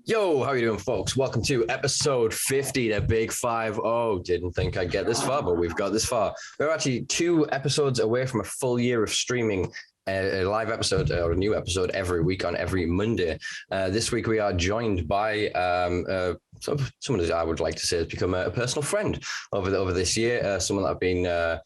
Yo, how you doing, folks? Welcome to episode 50, the big 50. Didn't think I'd get this far, but we've got this far. We're actually 2 episodes away from a full year of streaming a live episode or a new episode every week on every Monday. This week we are joined by someone that I would like to say has become a personal friend over this year, someone that I've been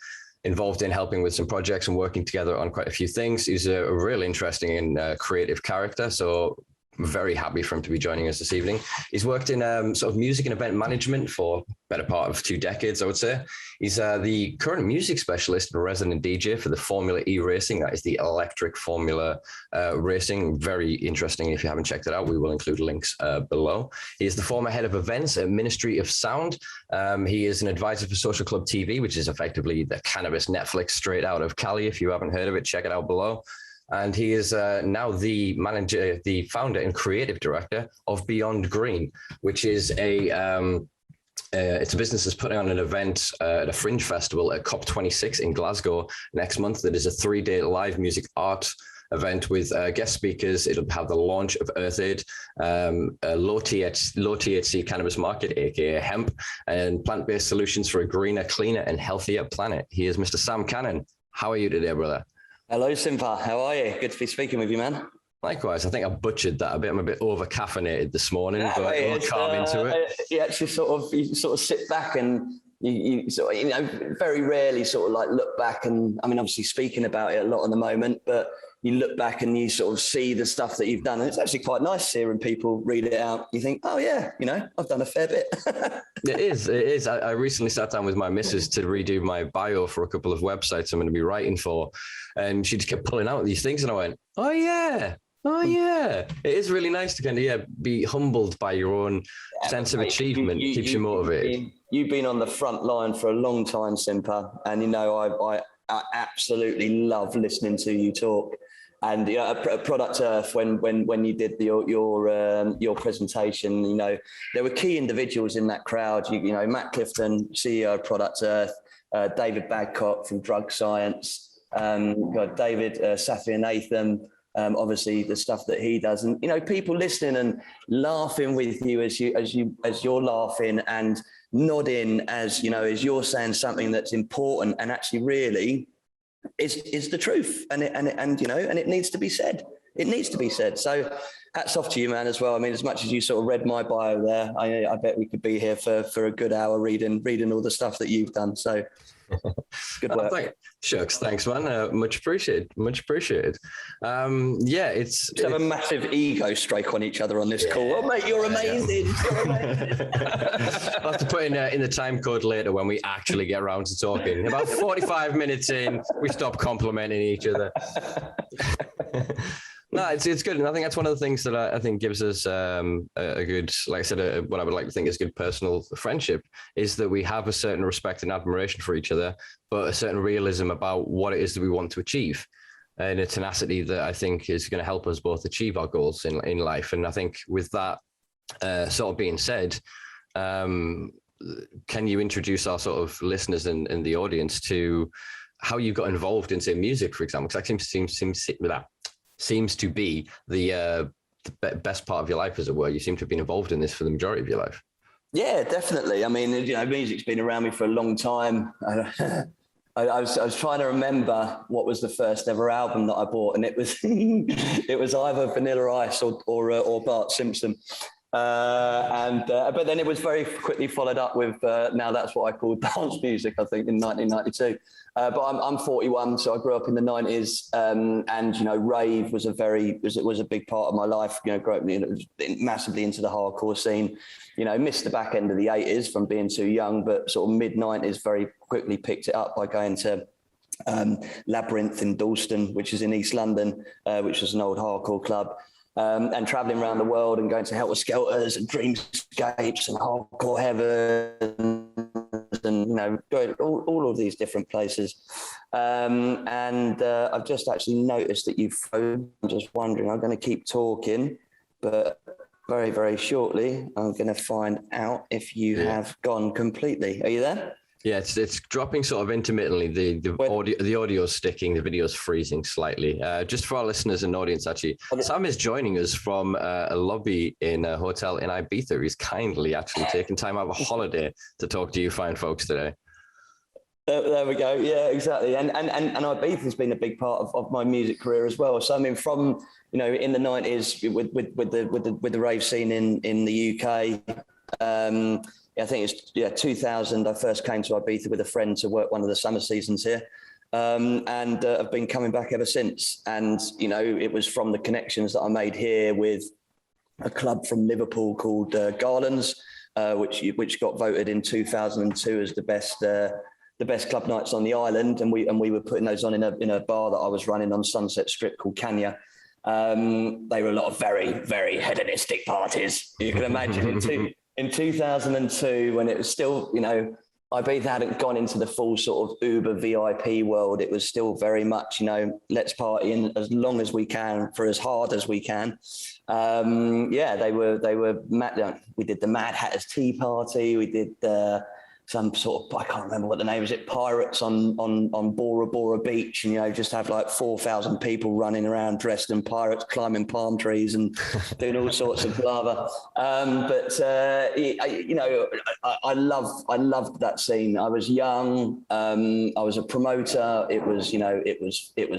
involved in helping with some projects and working together on quite a few things. He's a really interesting and creative character, so I'm very happy for him to be joining us this evening. He's worked in sort of music and event management for better part of 2 decades, I would say. He's the current music specialist and resident DJ for the Formula E Racing. That is the electric Formula racing. Very interesting. If you haven't checked it out, we will include links below. He is the former head of events at Ministry of Sound. He is an advisor for Social Club TV, which is effectively the Cannabis Netflix straight out of Cali. If you haven't heard of it, check it out below. And he is now the manager, the founder and creative director of Beyond Green, which is it's a business that's putting on an event at a fringe festival at COP26 in Glasgow next month. That is a 3-day live music art event with guest speakers. It'll have the launch of Earth-Aid, low-THC cannabis market, aka Hemp, and plant-based solutions for a greener, cleaner, and healthier planet. He is Mr. Sam Cannon. How are you today, brother? Hello, Simpa. How are you? Good to be speaking with you, man. Likewise. I think I butchered that a bit. I'm a bit over-caffeinated this morning, but we'll calm into it. You actually sort of sit back and you sort of, very rarely sort of like look back and, I mean, obviously speaking about it a lot at the moment, but you look back and you sort of see the stuff that you've done. And it's actually quite nice hearing people read it out. You think, oh yeah, I've done a fair bit. It is. I recently sat down with my missus to redo my bio for a couple of websites I'm going to be writing for. And she just kept pulling out these things. And I went, oh yeah. It is really nice to kind of, be humbled by your own sense of achievement. Keeps you motivated. You've been on the front line for a long time, Simpa. And, I absolutely love listening to you talk. And at Product Earth, when you did your presentation, there were key individuals in that crowd. Matt Clifton, CEO of Product Earth, David Badcock from Drug Science, David Safianatham, obviously the stuff that he does, and people listening and laughing with you as you're laughing and nodding as you're saying something that's important and actually really is the truth, and it needs to be said. It needs to be said. So hats off to you, man, as well. I mean, as much as you sort of read my bio there, I bet we could be here for a good hour reading all the stuff that you've done. So good work. Shucks, thanks, man. Much appreciated. It's have a massive ego strike on each other on this call. Oh, mate, you're amazing. You're amazing. I'll have to put in the time code later when we actually get around to talking. About 45 minutes in, we stop complimenting each other. No, it's good. And I think that's one of the things that I think gives us a good, like I said, what I would like to think is good personal friendship, is that we have a certain respect and admiration for each other, but a certain realism about what it is that we want to achieve, and a tenacity that I think is going to help us both achieve our goals in life. And I think with that sort of being said, can you introduce our sort of listeners and the audience to how you got involved in, say, music, for example? Because that seems to be the best part of your life, as it were. You seem to have been involved in this for the majority of your life. Yeah, definitely. I mean, music's been around me for a long time. I was trying to remember what was the first ever album that I bought, and it was it was either Vanilla Ice or Bart Simpson. But then it was very quickly followed up with now that's what I call dance music, I think, in 1992. But I'm 41, so I grew up in the 90s, and rave was a big part of my life. Growing up, massively into the hardcore scene. Missed the back end of the 80s from being too young, but sort of mid 90s very quickly picked it up by going to Labyrinth in Dalston, which is in East London, which was an old hardcore club. And traveling around the world and going to Helter Skelters and Dreamscapes and Hardcore Heaven and going all of these different places. I've just actually noticed that you've phoned. I'm just wondering, I'm going to keep talking, but very, very shortly, I'm going to find out if you have gone completely. Are you there? Yeah, it's dropping sort of intermittently. The audio's sticking, the video's freezing slightly. Just for our listeners and audience, actually, Sam is joining us from a lobby in a hotel in Ibiza. He's kindly actually taken time out of a holiday to talk to you fine folks today. There we go. Yeah, exactly. And Ibiza has been a big part of my music career as well. So I mean, from in the 90s with the rave scene in the UK. I think it's 2000. I first came to Ibiza with a friend to work one of the summer seasons here, and I've been coming back ever since. And it was from the connections that I made here with a club from Liverpool called Garlands, which got voted in 2002 as the best club nights on the island, and we were putting those on in a bar that I was running on Sunset Strip called Kenya. They were a lot of very, very hedonistic parties. You can imagine in 2002, when it was still, Ibiza hadn't gone into the full sort of Uber VIP world. It was still very much, let's party in as long as we can for as hard as we can. They were mad. We did the Mad Hatter's Tea Party. We did some sort of, I can't remember what the name is, Pirates on Bora Bora Beach, and just have like 4,000 people running around dressed in pirates, climbing palm trees and doing all sorts of blather. I loved that scene. I was young. I was a promoter. It was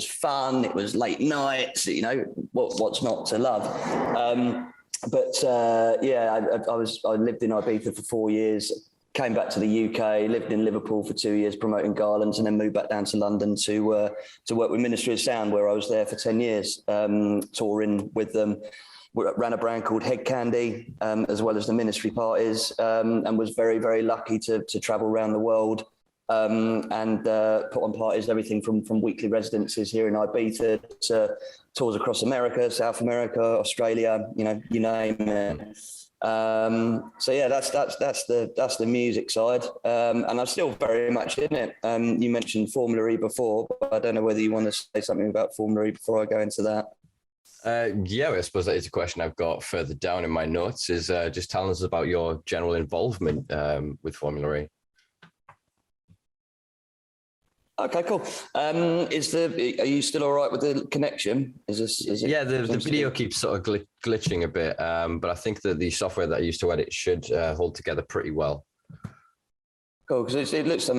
fun. It was late nights. What's not to love. I lived in Ibiza for 4 years. Came back to the UK, lived in Liverpool for 2 years promoting Garlands, and then moved back down to London to work with Ministry of Sound, where I was there for 10 years, touring with them. Ran a brand called Head Candy, as well as the Ministry parties, and was very, very lucky to travel around the world and put on parties, everything from weekly residences here in Ibiza to tours across America, South America, Australia, you name it. That's the music side, and I'm still very much in it. You mentioned Formula E before, but I don't know whether you want to say something about Formula E before I go into that. I suppose that is a question I've got further down in my notes, is just telling us about your general involvement with Formula E. Okay, cool. Are you still all right with the connection? The video keeps sort of glitching a bit, but I think that the software that I used to edit should hold together pretty well. Cool, because it looks,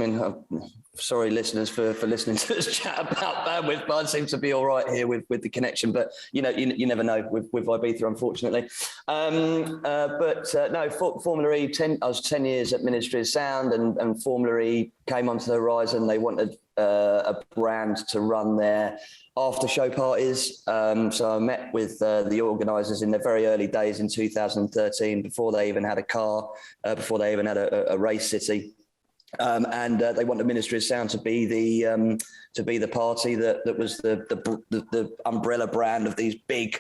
sorry listeners for listening to us chat about bandwidth, but I seem to be all right here with the connection, but you never know with Ibiza, unfortunately. Formula E, I was 10 years at Ministry of Sound, and Formula E came onto the horizon. They wanted a brand to run their after show parties. So I met with the organisers in their very early days in 2013, before they even had a car, before they even had a race city. And they want the Ministry of Sound to be the party that was the umbrella brand of these big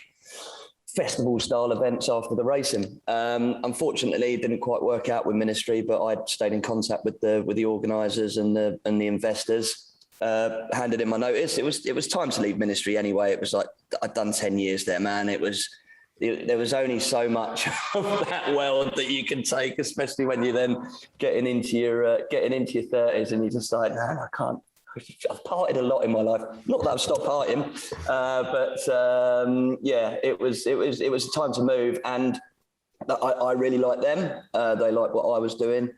festival style events after the racing. Unfortunately, it didn't quite work out with Ministry, but I stayed in contact with the organisers and the investors. Handed in my notice. It was time to leave Ministry anyway. It was like, I'd done 10 years there, man. There was only so much of that world that you can take, especially when you're then getting into your 30s, and you're just like, no, I can't. I've partied a lot in my life. Not that I've stopped partying, it was time to move, and I really liked them. They liked what I was doing,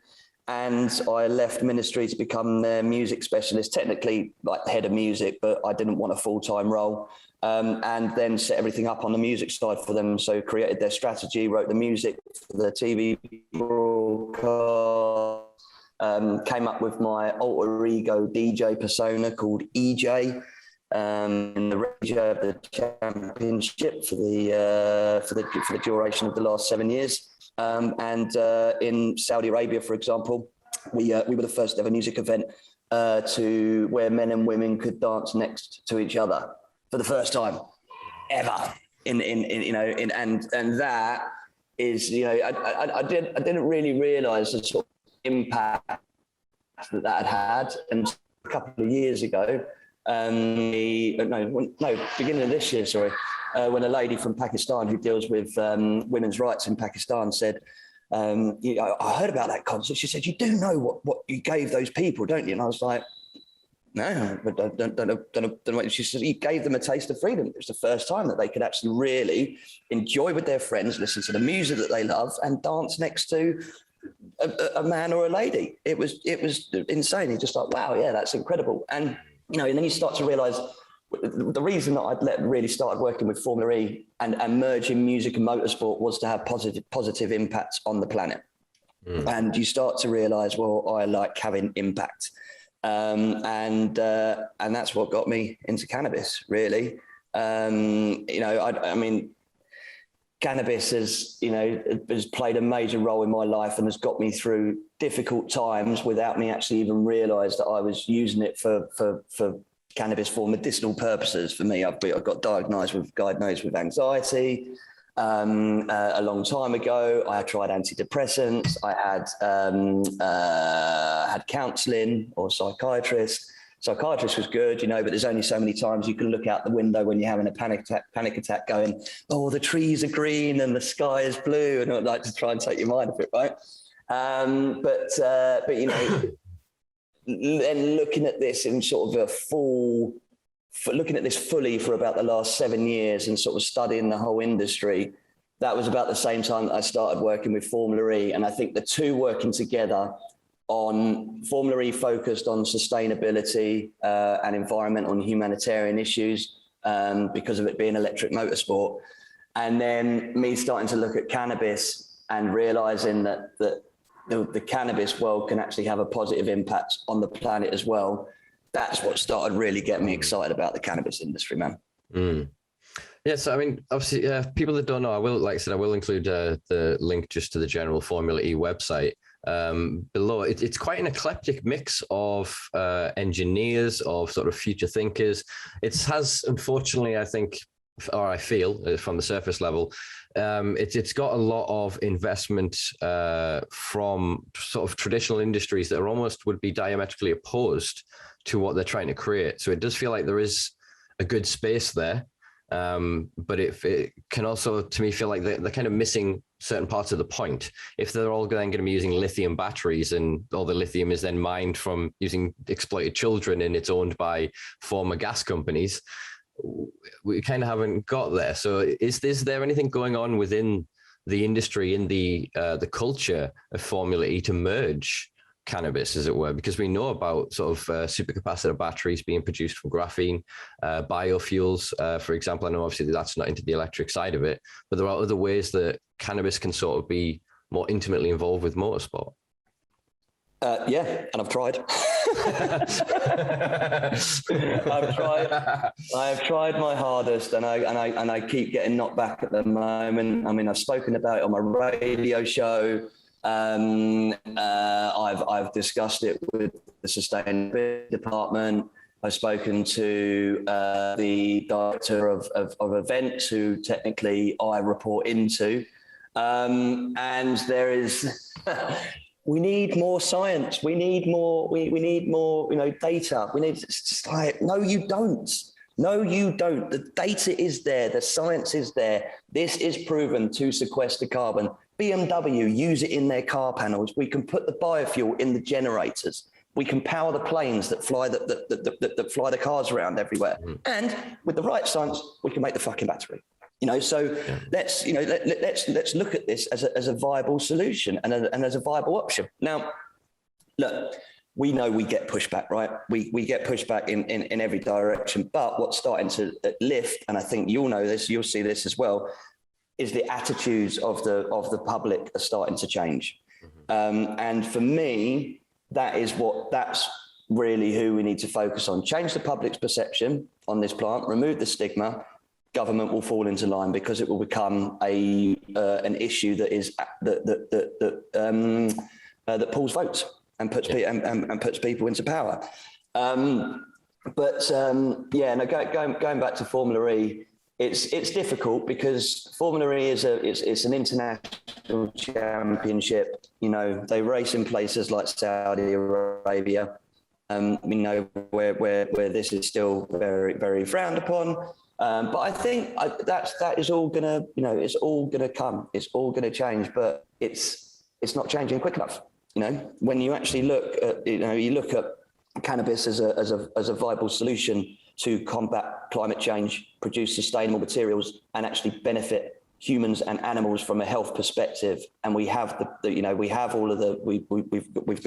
and I left Ministry to become their music specialist, technically like head of music, but I didn't want a full-time role. And then set everything up on the music side for them. So created their strategy, wrote the music for the TV broadcast, came up with my alter ego DJ persona called EJ, in the region of the championship for the duration of the last 7 years. In Saudi Arabia, for example, we were the first ever music event where men and women could dance next to each other for the first time ever. And that is, I didn't really realise the sort of impact that had. And a couple of years ago, beginning of this year, when a lady from Pakistan who deals with women's rights in Pakistan said, I heard about that concert. She said, you do know what you gave those people, don't you? And I was like, no, but I don't know what. She said, you gave them a taste of freedom. It was the first time that they could actually really enjoy with their friends, listen to the music that they love, and dance next to a man or a lady. It was insane. You're just like, wow, yeah, that's incredible. And and then you start to realize the reason that I'd really started working with Formula E and merging music and motorsport was to have positive impacts on the planet. And you start to realize, well, I like having impact. And that's what got me into cannabis, really. I mean, cannabis has played a major role in my life and has got me through difficult times without me actually even realize that I was using it for cannabis for medicinal purposes. For me, I got diagnosed with anxiety a long time ago. I tried antidepressants. I had counselling or psychiatrist. Psychiatrist was good, but there's only so many times you can look out the window when you're having a panic attack going, oh, the trees are green and the sky is blue, and I'd like to try and take your mind off it, right? But then looking at this in sort of looking at this fully for about the last 7 years and sort of studying the whole industry, that was about the same time that I started working with Formula E. And I think the two working together on Formula E focused on sustainability and environmental and humanitarian issues because of it being electric motorsport. And then me starting to look at cannabis and realizing that the cannabis world can actually have a positive impact on the planet as well. That's what started really getting me excited about the cannabis industry, man. Yeah, so I mean, obviously, people that don't know, I will include the link just to the general Formula E website below. It's quite an eclectic mix of engineers, of sort of future thinkers. It has, unfortunately, I think, or I feel from the surface level, it's got a lot of investment from sort of traditional industries that almost would be diametrically opposed to what they're trying to create. So it does feel like there is a good space there, but it can also, to me, feel like they're kind of missing certain parts of the point. If they're all then going to be using lithium batteries and all the lithium is then mined from using exploited children and it's owned by former gas companies, we kind of haven't got there. So is there anything going on within the industry, in the culture of Formula E to merge cannabis, as it were? Because we know about sort of supercapacitor batteries being produced from graphene, biofuels, for example. I know obviously that's not into the electric side of it, but there are other ways that cannabis can sort of be more intimately involved with motorsport. Yeah, and I've tried. I've tried my hardest, and I keep getting knocked back at the moment. I mean, I've spoken about it on my radio show. I've discussed it with the sustainability department. I've spoken to the director of events, who technically I report into, and there is. We need more science. We need more. We need more. Data. It's just like, no, you don't. No, you don't. The data is there. The science is there. This is proven to sequester carbon. BMW use it in their car panels. We can put the biofuel in the generators. We can power the planes that fly that fly the cars around everywhere. And with the right science, we can make the fucking battery. Let's look at this as a viable solution and as a viable option. Now, look, we know we get pushback, right? We get pushback in every direction, but what's starting to lift, and I think you'll know this, you'll see this as well, is the attitudes of the public are starting to change. And for me, that's really who we need to focus on. Change the public's perception on this plant, remove the stigma. Government will fall into line, because it will become an issue that pulls votes and puts people into power. Going back to Formula E, it's difficult because Formula E it's an international championship. They race in places like Saudi Arabia, where this is still very, very frowned upon. But I think that is all gonna, it's all gonna come. It's all gonna change. But it's it's not changing quick enough. You know, when you actually look at, you look at cannabis as a viable solution to combat climate change, produce sustainable materials, and actually benefit humans and animals from a health perspective. And we have we've got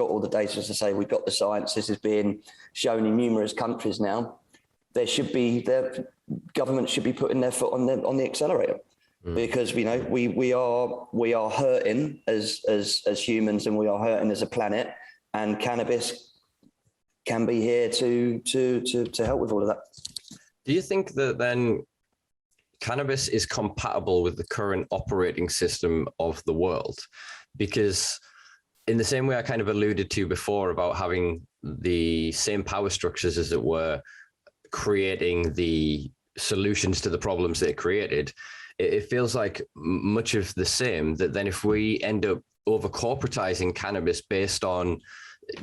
all the data to say we've got the science. This is being shown in numerous countries now. The government should be putting their foot on the accelerator, because we are hurting as humans, and we are hurting as a planet, and cannabis can be here to help with all of that. Do you think that then cannabis is compatible with the current operating system of the world? Because in the same way I kind of alluded to before about having the same power structures, as it were, creating the solutions to the problems they created, it feels like much of the same, that then if we end up over corporatizing cannabis based on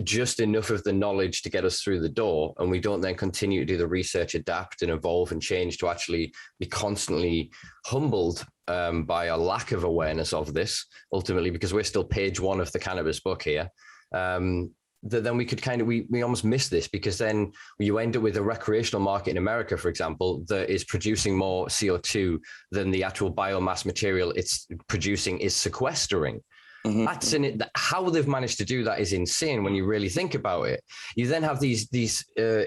just enough of the knowledge to get us through the door, and we don't then continue to do the research, adapt and evolve and change to actually be constantly humbled by a lack of awareness of this, ultimately, because we're still page one of the cannabis book here, that then we could we almost miss this, because then you end up with a recreational market in America, for example, that is producing more CO2 than the actual biomass material it's producing is sequestering. Mm-hmm. That's in it. How they've managed to do that is insane when you really think about it. You then have these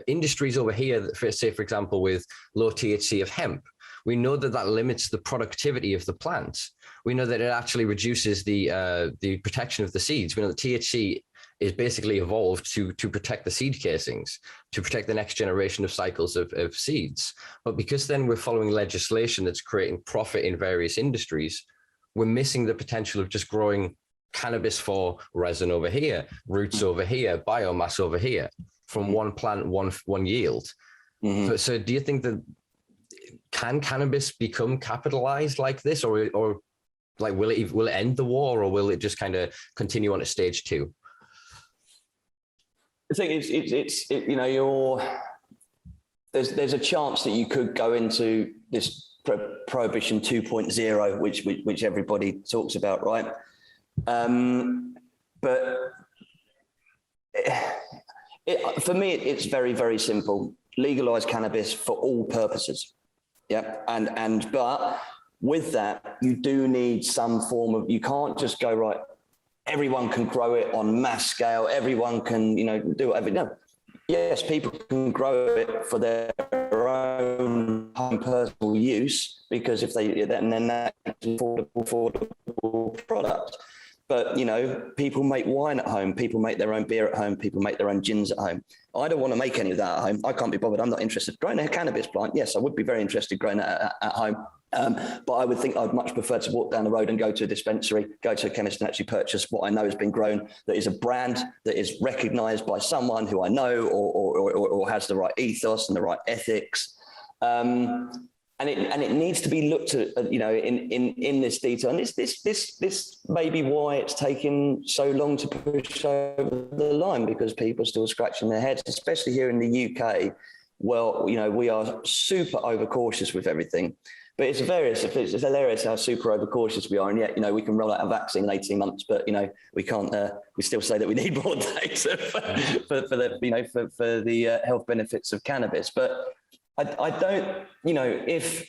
industries over here that, say, for example, with low THC of hemp. We know that limits the productivity of the plant. We know that it actually reduces the protection of the seeds. We know that THC is basically evolved to protect the seed casings, to protect the next generation of cycles of seeds. But because then we're following legislation that's creating profit in various industries, we're missing the potential of just growing cannabis for resin over here, roots over here, biomass over here, from one plant, one yield. Mm-hmm. So do you think that can cannabis become capitalized like this, or like will it end the war, or will it just kind of continue on to stage two? I think there's a chance that you could go into this prohibition 2.0, which everybody talks about, right? But for me, it's very, very simple. Legalize cannabis for all purposes. Yeah. But with that, you do need some form of, you can't just go, right, everyone can grow it on mass scale. Everyone can, do whatever. No. Yes, people can grow it for their own personal use, because if they, then that's an affordable product. But, people make wine at home. People make their own beer at home. People make their own gins at home. I don't want to make any of that at home. I can't be bothered. I'm not interested. Growing a cannabis plant, yes, I would be very interested growing that at home. But I would think I'd much prefer to walk down the road and go to a dispensary, go to a chemist and actually purchase what I know has been grown, that is a brand that is recognized by someone who I know or has the right ethos and the right ethics. And it needs to be looked at, in this detail. And this may be why it's taken so long to push over the line, because people are still scratching their heads, especially here in the UK. Well, we are super overcautious with everything. But it's hilarious how super overcautious we are, and yet we can roll out a vaccine in 18 months, but we can't. We still say that we need more data for the health benefits of cannabis. But I don't, if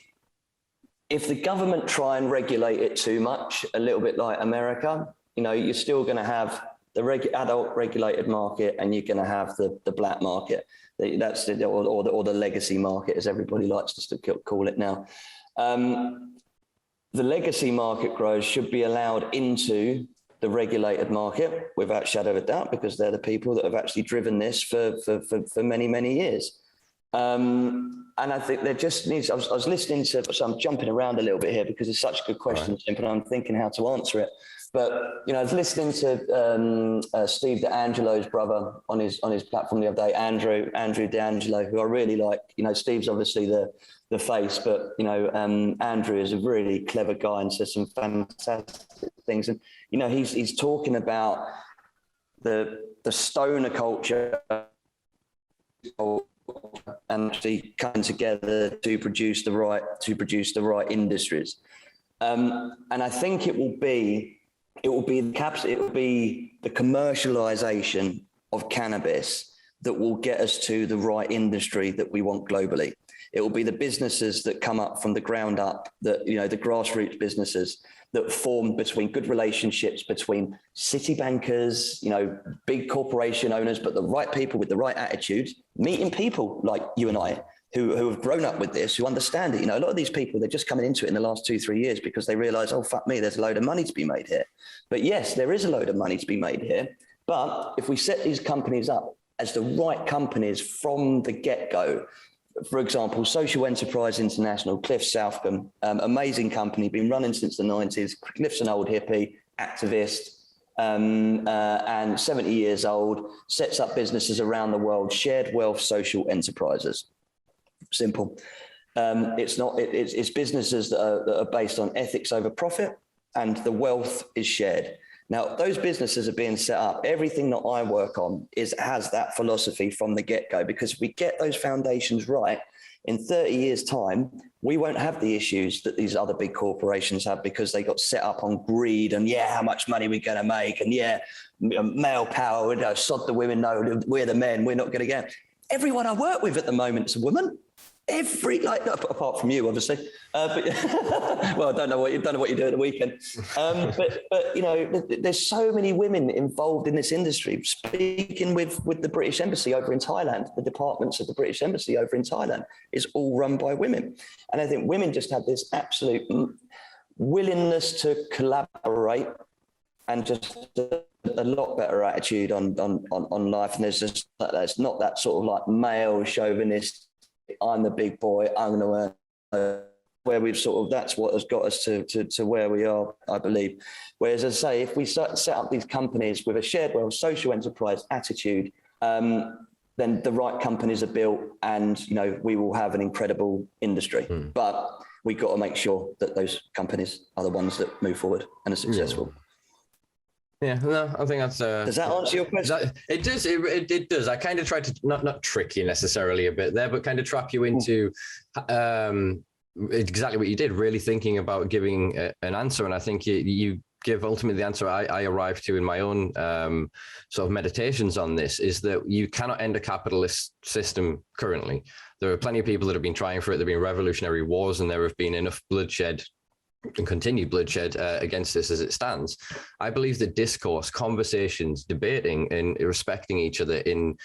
the government try and regulate it too much, a little bit like America, you're still going to have the adult regulated market, and you're going to have the black market. That's or the legacy market, as everybody likes to call it now. The legacy market growers should be allowed into the regulated market without shadow of a doubt, because they're the people that have actually driven this for many, many years. And I think there just needs, I was listening to, so I'm jumping around a little bit here because it's such a good question, right, and I'm thinking how to answer it. But, I was listening to Steve D'Angelo's brother on his platform the other day, Andrew D'Angelo, who I really like. Steve's obviously the face, but, Andrew is a really clever guy and says some fantastic things. And, he's talking about the stoner culture and actually coming together to produce the right industries. And I think it will be it will be the commercialization of cannabis that will get us to the right industry that we want globally. It will be the businesses that come up from the ground up, that, you know, the grassroots businesses that form between good relationships between city bankers, you know, big corporation owners, but the right people with the right attitude, meeting people like you and I who have grown up with this, who understand it. You know, a lot of these people, they're just coming into it in the last 2-3 years because they realize, oh, fuck me, there's a load of money to be made here. But yes, there is a load of money to be made here. But if we set these companies up as the right companies from the get-go, for example, Social Enterprise International, Cliff Southcombe, amazing company, been running since the 90s. Cliff's an old hippie, activist, and 70 years old, sets up businesses around the world, shared wealth social enterprises. Simple. It's businesses that are based on ethics over profit, and the wealth is shared. Now, those businesses are being set up. Everything that I work on has that philosophy from the get-go, because if we get those foundations right, in 30 years' time, we won't have the issues that these other big corporations have, because they got set up on greed and, yeah, how much money we're going to make, and, yeah, male power, you know, sod the women, no, we're the men, we're not going to get. Everyone I work with at the moment is a woman. Apart from you, obviously. But well, I don't know what you do at the weekend. But you know, there's so many women involved in this industry. Speaking with the British Embassy over in Thailand, the departments of the British Embassy over in Thailand is all run by women, and I think women just have this absolute willingness to collaborate and just a lot better attitude on life. And there's not that sort of like male chauvinist, I'm the big boy, I'm going to where we've sort of, that's what has got us to where we are, I believe. Whereas, as I say, if we set up these companies with a shared wealth, social enterprise attitude, then the right companies are built, and, you know, we will have an incredible industry. But we've got to make sure that those companies are the ones that move forward and are successful. Yeah, no, I think that's. Does that answer your question? It does. It does. I kind of tried to not trick you necessarily a bit there, but kind of trap you into exactly what you did. Really thinking about giving an answer, and I think you give ultimately the answer I arrived to in my own sort of meditations on this, is that you cannot end a capitalist system currently. There are plenty of people that have been trying for it. There have been revolutionary wars, and there have been enough bloodshed and continued bloodshed against this as it stands. I believe that discourse, conversations, debating and respecting each other in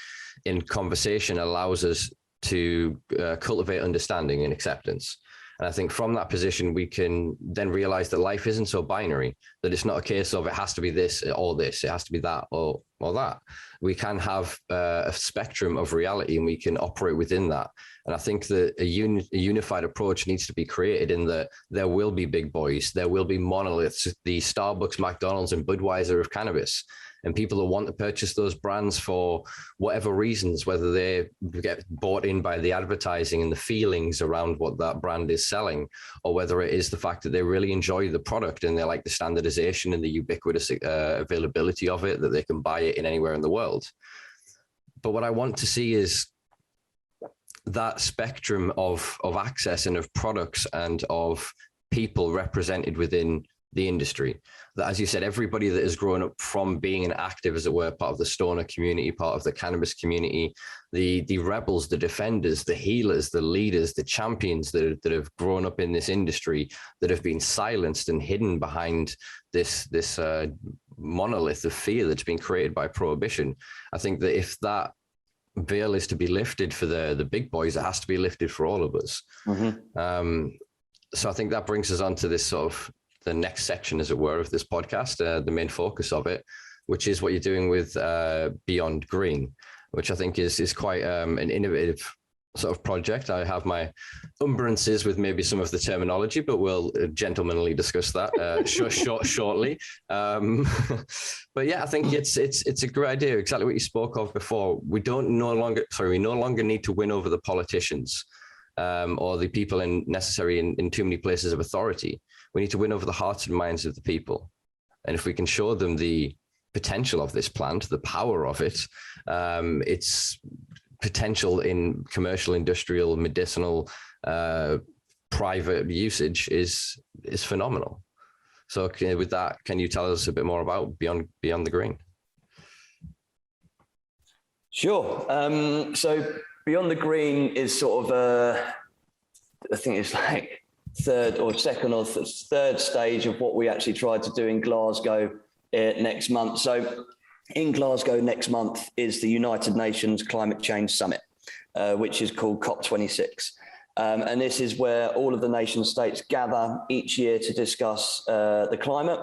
conversation allows us to cultivate understanding and acceptance. And I think from that position, we can then realize that life isn't so binary, that it's not a case of it has to be this or this, it has to be that or that. We can have a spectrum of reality, and we can operate within that. And I think that a unified approach needs to be created, in that there will be big boys, there will be monoliths, the Starbucks, McDonald's and Budweiser of cannabis. And people will want to purchase those brands for whatever reasons, whether they get bought in by the advertising and the feelings around what that brand is selling, or whether it is the fact that they really enjoy the product and they like the standardization and the ubiquitous availability of it, that they can buy it in anywhere in the world. But what I want to see is that spectrum of access and of products and of people represented within the industry. That, as you said, everybody that has grown up from being an active, as it were, part of the stoner community, part of the cannabis community, the rebels, the defenders, the healers, the leaders, the champions that have grown up in this industry, that have been silenced and hidden behind this monolith of fear that's been created by prohibition. I think that if that veil is to be lifted for the big boys, it has to be lifted for all of us. So I think that brings us on to this sort of the next section, as it were, of this podcast, the main focus of it, which is what you're doing with Beyond Green, which I think is quite an innovative sort of project. I have my umbrances with maybe some of the terminology, but we'll gentlemanly discuss that shortly. But yeah, I think it's a great idea. Exactly what you spoke of before. We no longer need to win over the politicians or the people in too many places of authority. We need to win over the hearts and minds of the people. And if we can show them the potential of this plant, the power of it, its potential in commercial, industrial, medicinal, private usage is phenomenal. So with that, can you tell us a bit more about Beyond the Green? Sure. So Beyond the Green is sort of I think it's like third stage of what we actually tried to do in Glasgow next month. So in Glasgow next month is the United Nations Climate Change Summit, which is called COP26. And this is where all of the nation states gather each year to discuss the climate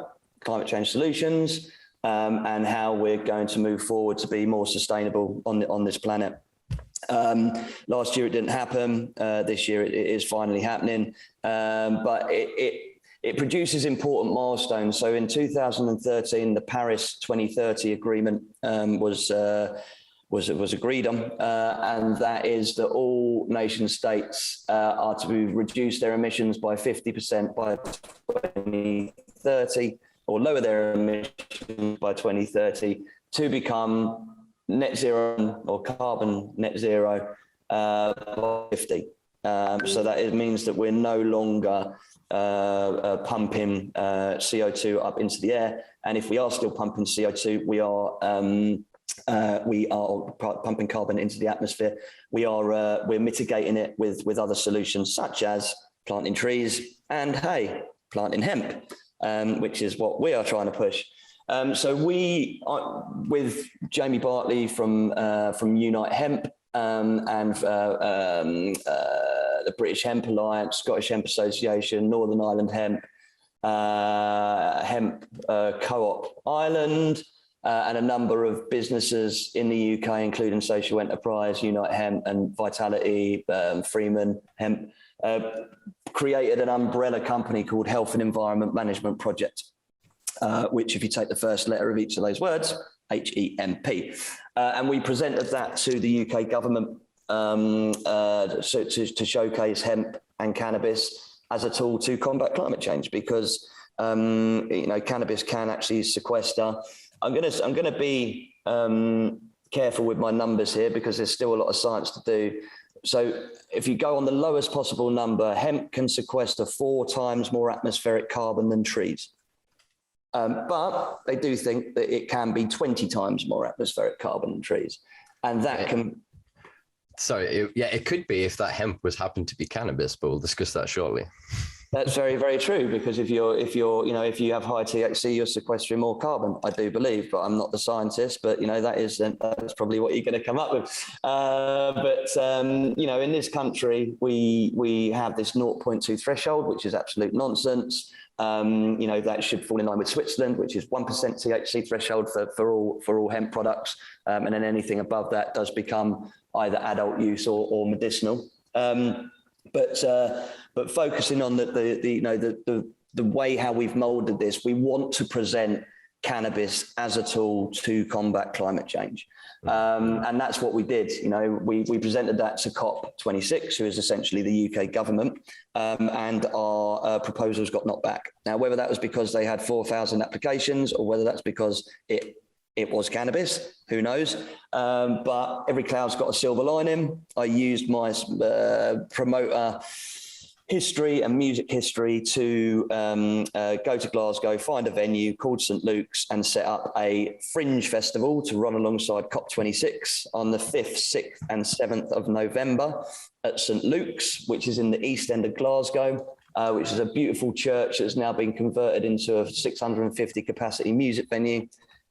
change solutions, and how we're going to move forward to be more sustainable on this planet. Last year it didn't happen. This year it is finally happening, but it produces important milestones. So in 2013, the Paris 2030 agreement was agreed on, and that is that all nation states are to reduce their emissions by 50% by 2030, or lower their emissions by 2030 to become net zero or carbon net zero by 50. So that means that we're no longer pumping CO2 up into the air, and if we are still pumping CO2, we are pumping carbon into the atmosphere. We're mitigating it with other solutions, such as planting trees and planting hemp, which is what we are trying to push. So we, with Jamie Bartley from Unite Hemp, and the British Hemp Alliance, Scottish Hemp Association, Northern Ireland Hemp, Hemp Co-op Ireland, and a number of businesses in the UK, including Social Enterprise, Unite Hemp, and Vitality, Freeman Hemp, created an umbrella company called Health and Environment Management Project, which, if you take the first letter of each of those words, HEMP, and we presented that to the UK government to showcase hemp and cannabis as a tool to combat climate change, because cannabis can actually sequester. I'm going to be careful with my numbers here, because there's still a lot of science to do. So if you go on the lowest possible number, hemp can sequester 4 times more atmospheric carbon than trees. But they do think that it can be 20 times more atmospheric carbon than trees. And that can... Sorry, it could be if that hemp happened to be cannabis, but we'll discuss that shortly. That's very, very true, because if you have high THC, you're sequestering more carbon, I do believe, but I'm not the scientist, but that's probably what you're going to come up with. In this country, we have this 0.2 threshold, which is absolute nonsense. That should fall in line with Switzerland, which is 1% THC threshold for all hemp products, and then anything above that does become either adult use or medicinal. But focusing on the way how we've molded this, we want to present cannabis as a tool to combat climate change. And that's what we did. We presented that to COP26, who is essentially the UK government, and our proposals got knocked back. Now, whether that was because they had 4,000 applications or whether that's because it was cannabis, who knows? But every cloud's got a silver lining. I used my promoter history and music history to go to Glasgow, find a venue called St. Luke's, and set up a fringe festival to run alongside COP26 on the 5th, 6th and 7th of November at St. Luke's, which is in the east end of Glasgow, which is a beautiful church that's now been converted into a 650 capacity music venue.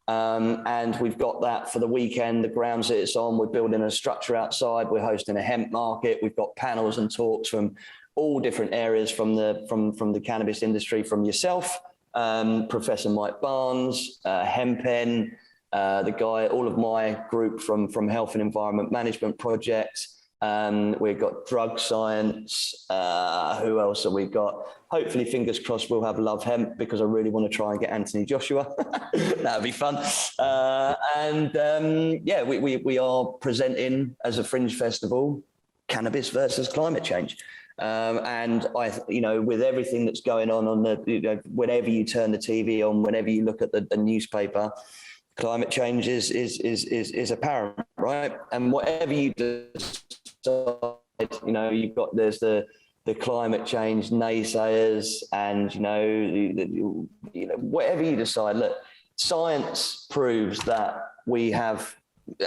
And we've got that for the weekend, the grounds that it's on. We're building a structure outside. We're hosting a hemp market. We've got panels and talks from all different areas from the cannabis industry, from yourself, Professor Mike Barnes, Hempen, all of my group from Health and Environment Management Project. We've got drug science. Who else have we got? Hopefully, fingers crossed, we'll have Love Hemp, because I really want to try and get Anthony Joshua. That'd be fun. We are presenting as a fringe festival, cannabis versus climate change. And with everything that's going on whenever you turn the TV on, whenever you look at the newspaper, climate change is apparent, right? And whatever you decide, there's the the climate change naysayers and, whatever you decide, look, science proves that we have,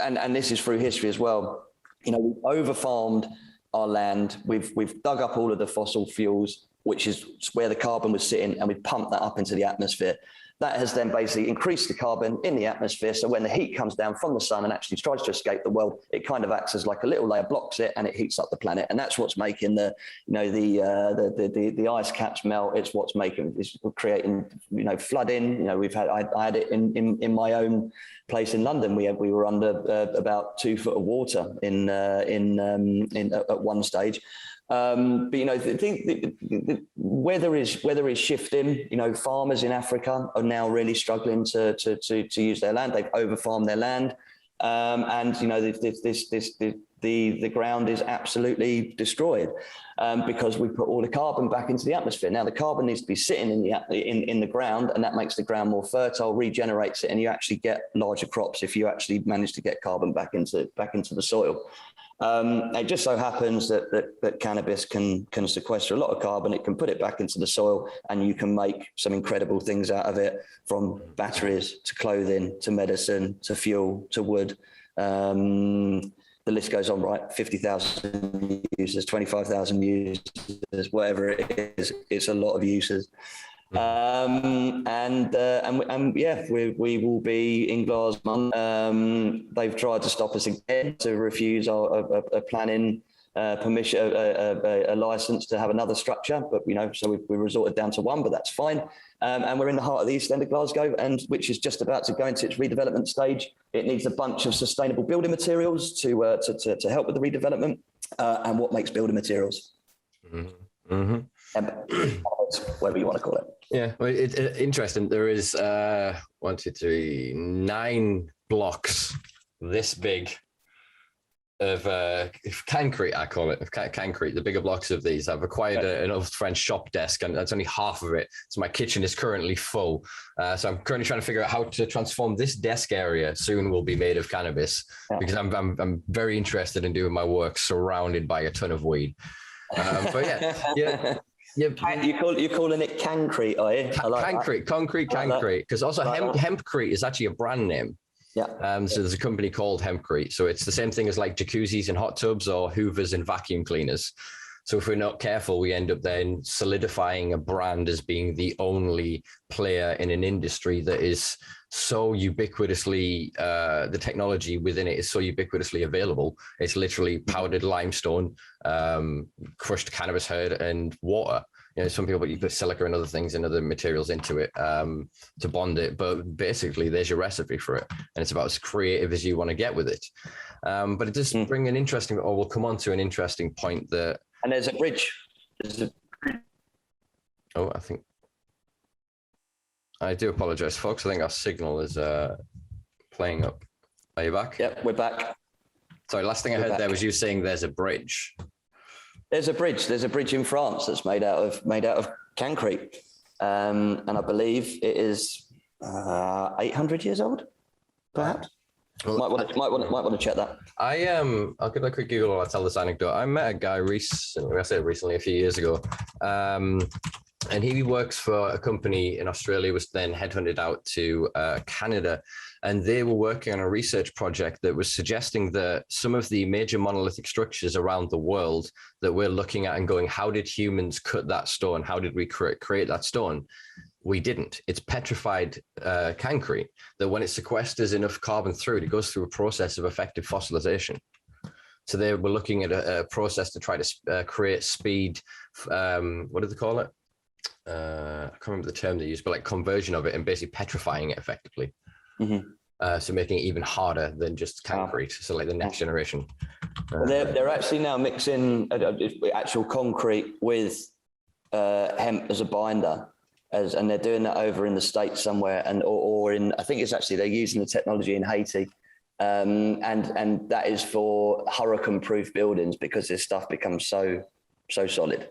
and this is through history as well, we've over-farmed our land. We've dug up all of the fossil fuels, which is where the carbon was sitting, and we pumped that up into the atmosphere. That has then basically increased the carbon in the atmosphere. So when the heat comes down from the sun and actually tries to escape the world, it kind of acts as like a little layer, blocks it, and it heats up the planet. And that's what's making the ice caps melt. It's what's creating, flooding. I had it in my own place in London. We were under about 2 foot of water at one stage. But the weather is shifting. Farmers in Africa are now really struggling to use their land. They've over-farmed their land, and the ground is absolutely destroyed because we put all the carbon back into the atmosphere. Now the carbon needs to be sitting in the ground, and that makes the ground more fertile, regenerates it, and you actually get larger crops if you actually manage to get carbon back into the soil. It just so happens that cannabis can sequester a lot of carbon. It can put it back into the soil, and you can make some incredible things out of it, from batteries to clothing to medicine to fuel to wood. The list goes on, right? 50,000 users, 25,000 users, whatever it is. It's a lot of users. We will be in Glasgow. They've tried to stop us again, to refuse a planning permission, a license to have another structure, but so we resorted down to one, but that's fine. And we're in the heart of the East End of Glasgow, and which is just about to go into its redevelopment stage. It needs a bunch of sustainable building materials to help with the redevelopment. And what makes building materials? Mm-hmm. Whatever you want to call it. Yeah, well, it's interesting. There is 9 blocks this big of concrete, I call it, of concrete. The bigger blocks of these. I've acquired an old friend's shop desk, and that's only half of it. So my kitchen is currently full. So I'm currently trying to figure out how to transform this desk area. Soon will be made of cannabis, because I'm very interested in doing my work surrounded by a ton of weed. But yeah. You're calling it concrete, are you? Concrete, because also Hempcrete is actually a brand name. Yeah. So there's a company called Hempcrete. So it's the same thing as like jacuzzis and hot tubs, or hoovers and vacuum cleaners. So if we're not careful, we end up then solidifying a brand as being the only player in an industry that is so ubiquitously, the technology within it is so ubiquitously available. It's literally powdered limestone, crushed cannabis herd, and water. Some people, you put silica and other things and other materials into it to bond it. But basically, there's your recipe for it. And it's about as creative as you want to get with it. But it does bring an interesting, or we'll come on to an interesting point that. And there's a bridge. Oh, I do apologize, folks. I think our signal is playing up. Are you back? Yep, we're back. Sorry, last thing I heard there was you saying there's a bridge. There's a bridge. There's a bridge in France that's made out of concrete, and I believe it is 800 years old, perhaps. Well, might want to check that. I'll give it a quick Google while I tell this anecdote. I met a guy recently. I say recently, a few years ago, and he works for a company in Australia. Was then headhunted out to Canada. And they were working on a research project that was suggesting that some of the major monolithic structures around the world that we're looking at and going, how did humans cut that stone? How did we create that stone? We didn't. It's petrified concrete that when it sequesters enough carbon through it goes through a process of effective fossilization. So they were looking at a process to try to create speed. What do they call it? I can't remember the term they use, but like conversion of it and basically petrifying it effectively. Mm-hmm. So making it even harder than just concrete. So like the next generation. They're actually now mixing actual concrete with hemp as a binder, and they're doing that over in the States somewhere, and or in, I think it's actually, they're using the technology in Haiti, and that is for hurricane-proof buildings because this stuff becomes so solid.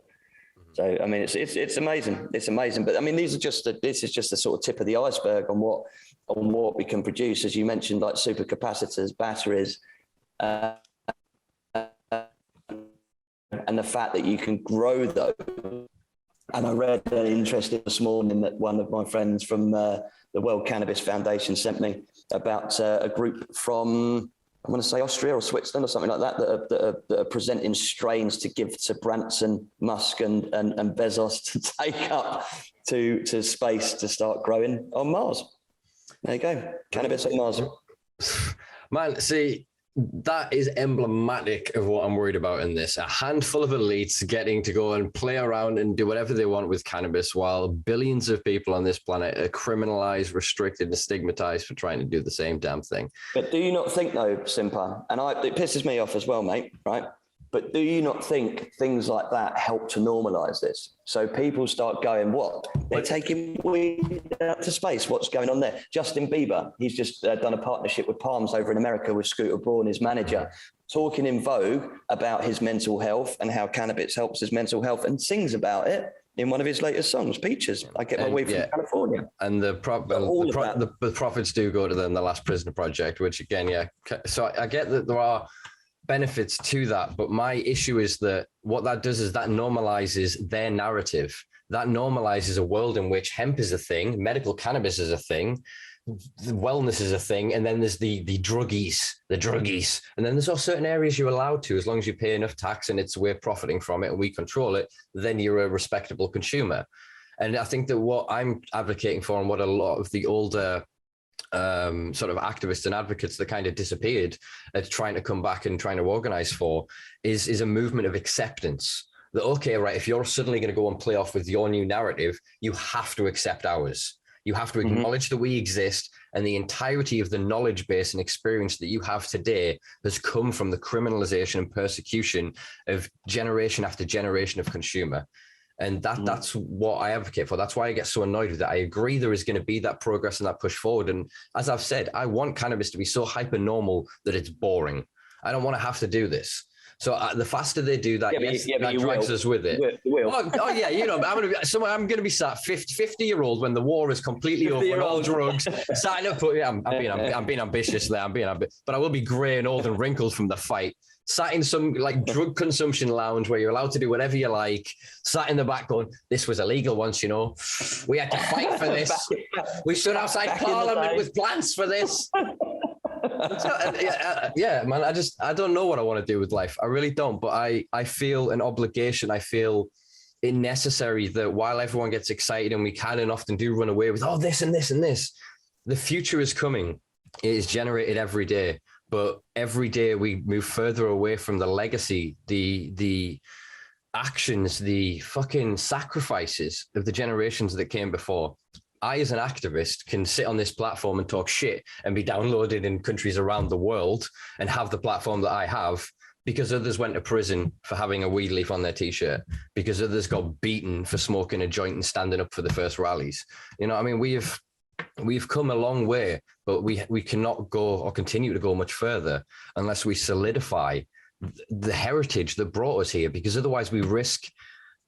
So I mean, it's amazing. It's amazing. But I mean, this is just the sort of tip of the iceberg on what we can produce, as you mentioned, like supercapacitors, batteries, and the fact that you can grow those. And I read an interesting this morning that one of my friends from the World Cannabis Foundation sent me about a group from, I want to say Austria or Switzerland or something like that, that are presenting strains to give to Branson, Musk and Bezos to take up to space to start growing on Mars. There you go, cannabis on Mars. Man, see, that is emblematic of what I'm worried about in this. A handful of elites getting to go and play around and do whatever they want with cannabis, while billions of people on this planet are criminalized, restricted, and stigmatized for trying to do the same damn thing. But do you not think, though, Simpa, and it pisses me off as well, mate, right? But do you not think things like that help to normalize this? So people start going, what? They're taking weed out to space. What's going on there? Justin Bieber, he's just done a partnership with Palms over in America with Scooter Braun, his manager, talking in Vogue about his mental health and how cannabis helps his mental health, and sings about it in one of his latest songs, Peaches. I get my weed from California. And the profits do go to them, the Last Prisoner Project, which again, yeah. So I get that there are benefits to that, but my issue is that what that does is that normalizes their narrative. That normalizes a world in which hemp is a thing, medical cannabis is a thing, wellness is a thing, and then there's the druggies, and then there's all certain areas you're allowed to, as long as you pay enough tax and we're profiting from it and we control it, then you're a respectable consumer. And I think that what I'm advocating for, and what a lot of the older sort of activists and advocates that kind of disappeared are trying to come back and trying to organize for, is a movement of acceptance. That, okay, right, if you're suddenly going to go and play off with your new narrative, you have to accept ours. You have to acknowledge that we exist, and the entirety of the knowledge base and experience that you have today has come from the criminalization and persecution of generation after generation of consumer. And that's what I advocate for. That's why I get so annoyed with it. I agree there is going to be that progress and that push forward. And as I've said, I want cannabis to be so hyper normal that it's boring. I don't want to have to do this. So the faster they do that, that drags us with it. Oh yeah, you know, I'm going to be sat 50-year-old when the war is completely over and all drugs. Signing up, I'm being ambitious there. But I will be grey and old and wrinkled from the fight. Sat in some like drug consumption lounge where you're allowed to do whatever you like. Sat in the back going, this was illegal once, you know. We had to fight for this. We stood outside Parliament with plants for this. Yeah, man, I don't know what I want to do with life. I really don't, but I feel an obligation. I feel it necessary that while everyone gets excited and we can and often do run away with, oh, this and this and this, the future is coming. It is generated every day, but every day we move further away from the legacy, the actions, the fucking sacrifices of the generations that came before. I, as an activist, can sit on this platform and talk shit and be downloaded in countries around the world and have the platform that I have because others went to prison for having a weed leaf on their t-shirt, because others got beaten for smoking a joint and standing up for the first rallies. You know, I mean, we've come a long way, but we cannot go or continue to go much further unless we solidify the heritage that brought us here, because otherwise we risk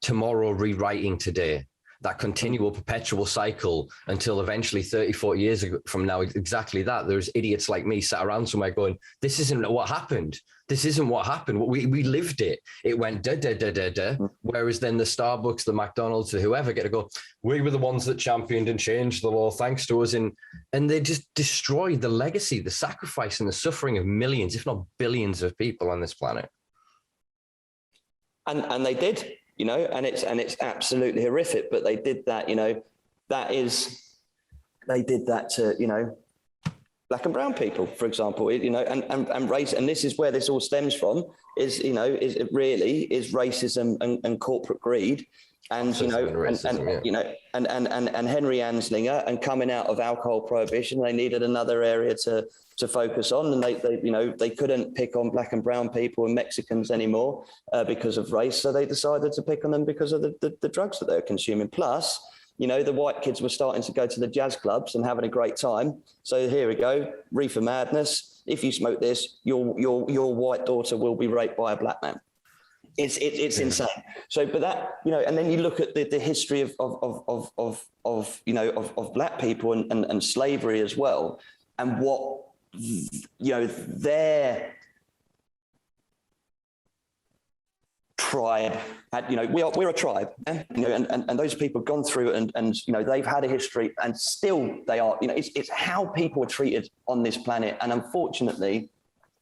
tomorrow rewriting today. That continual perpetual cycle until eventually 30, 40 years from now, exactly that. There's idiots like me sat around somewhere going, this isn't what happened. This isn't what happened. We lived it. It went da, da, da, da, da. Whereas then the Starbucks, the McDonald's, the whoever get to go, we were the ones that championed and changed the law thanks to us. And they just destroyed the legacy, the sacrifice and the suffering of millions, if not billions of people on this planet. And they did. You know, and it's absolutely horrific, but they did that, you know, they did that to, you know, black and brown people, for example, you know, and race. And this is where this all stems from is, you know, it really is racism and corporate greed. And, you know, and Henry Anslinger, and coming out of alcohol prohibition, they needed another area to focus on, and they you know, they couldn't pick on black and brown people and Mexicans anymore because of race, so they decided to pick on them because of the drugs that they're consuming. Plus, you know, the white kids were starting to go to the jazz clubs and having a great time. So here we go, reefer madness. If you smoke this, your white daughter will be raped by a black man. It's insane. So, but that, you know, and then you look at the history of you know, of black people and slavery as well, and what, you know, their tribe had, we're a tribe, and those people have gone through it, and they've had a history, and still they are, it's how people are treated on this planet. And unfortunately,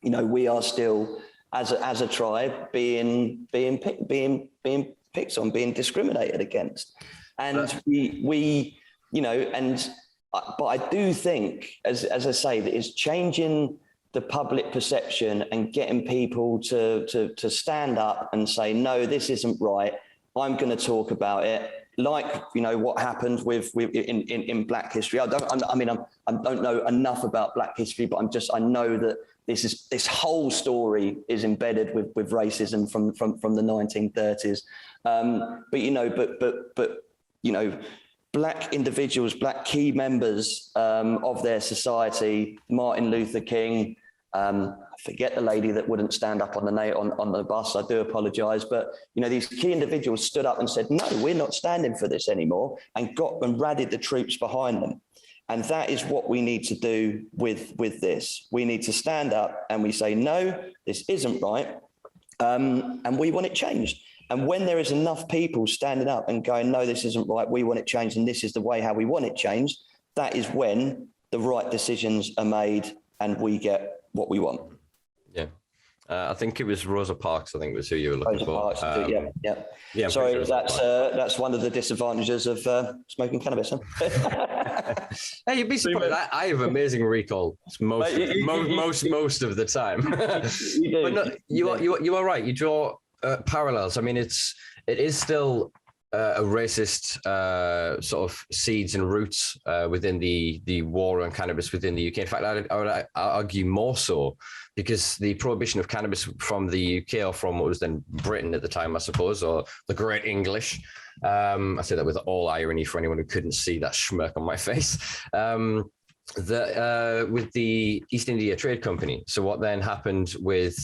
we are still as a tribe being picked on, being discriminated against. And but I do think, as I say, that it's changing the public perception and getting people to stand up and say, no, this isn't right. I'm going to talk about it. Like, what happened with in Black history. I don't know enough about Black history, but I know that this whole story is embedded with racism from the 1930s. But Black individuals, Black key members of their society, Martin Luther King, I forget the lady that wouldn't stand up on the bus. I do apologise, but these key individuals stood up and said, "No, we're not standing for this anymore," and rallied the troops behind them. And that is what we need to do with this. We need to stand up and we say, "No, this isn't right," and we want it changed. And when there is enough people standing up and going, "No, this isn't right, we want it changed, and this is the way how we want it changed," that is when the right decisions are made and we get what we want. Yeah. I think it was Rosa Parks, I think was who you were looking for. Parks, yeah. Sorry, that's one of the disadvantages of smoking cannabis. Huh? Hey, you'd be surprised. I have amazing recall most of the time. You do. But no, you are right. You draw parallels. I mean, it is still a racist sort of seeds and roots within the war on cannabis within the UK. In fact, I would argue more so, because the prohibition of cannabis from the UK, or from what was then Britain at the time, I suppose, or the Great English. I say that with all irony for anyone who couldn't see that smirk on my face. With the East India Trade Company. So what then happened with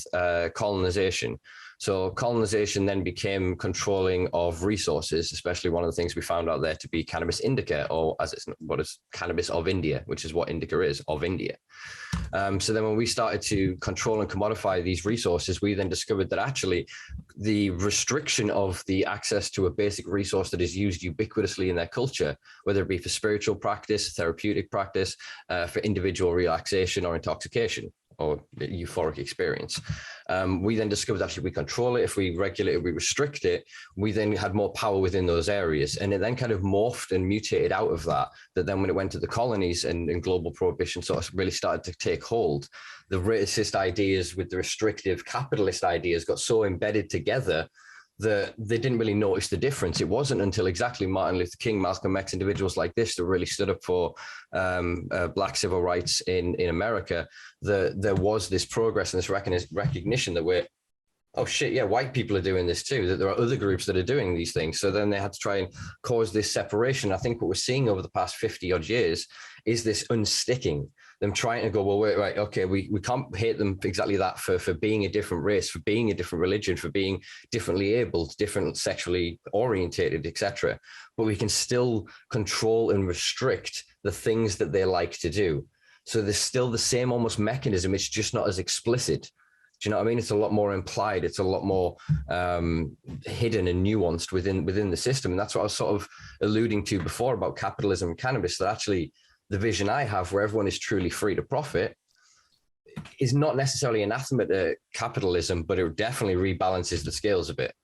colonization? So colonization then became controlling of resources, especially one of the things we found out there to be cannabis indica, or what is cannabis of India, which is what indica is, of India. So then when we started to control and commodify these resources, we then discovered that actually the restriction of the access to a basic resource that is used ubiquitously in their culture, whether it be for spiritual practice, therapeutic practice, for individual relaxation or intoxication, or euphoric experience. We then discovered actually we control it. If we regulate it, we restrict it, we then had more power within those areas. And it then kind of morphed and mutated out of that then when it went to the colonies and global prohibition sort of really started to take hold, the racist ideas with the restrictive capitalist ideas got so embedded together that they didn't really notice the difference. It wasn't until exactly Martin Luther King, Malcolm X, individuals like this that really stood up for Black civil rights in America, that there was this progress and this recognition that we're, oh shit, yeah, white people are doing this too, that there are other groups that are doing these things. So then they had to try and cause this separation. I think what we're seeing over the past 50 odd years is this unsticking, them trying to go, well, wait, right, okay, we can't hate them exactly that for being a different race, for being a different religion, for being differently abled, different sexually orientated, etc. But we can still control and restrict the things that they like to do. So there's still the same almost mechanism, it's just not as explicit. Do you know what I mean? It's a lot more implied. It's a lot more hidden and nuanced within the system. And that's what I was sort of alluding to before about capitalism and cannabis, that actually the vision I have where everyone is truly free to profit is not necessarily anathema to capitalism, but it definitely rebalances the scales a bit.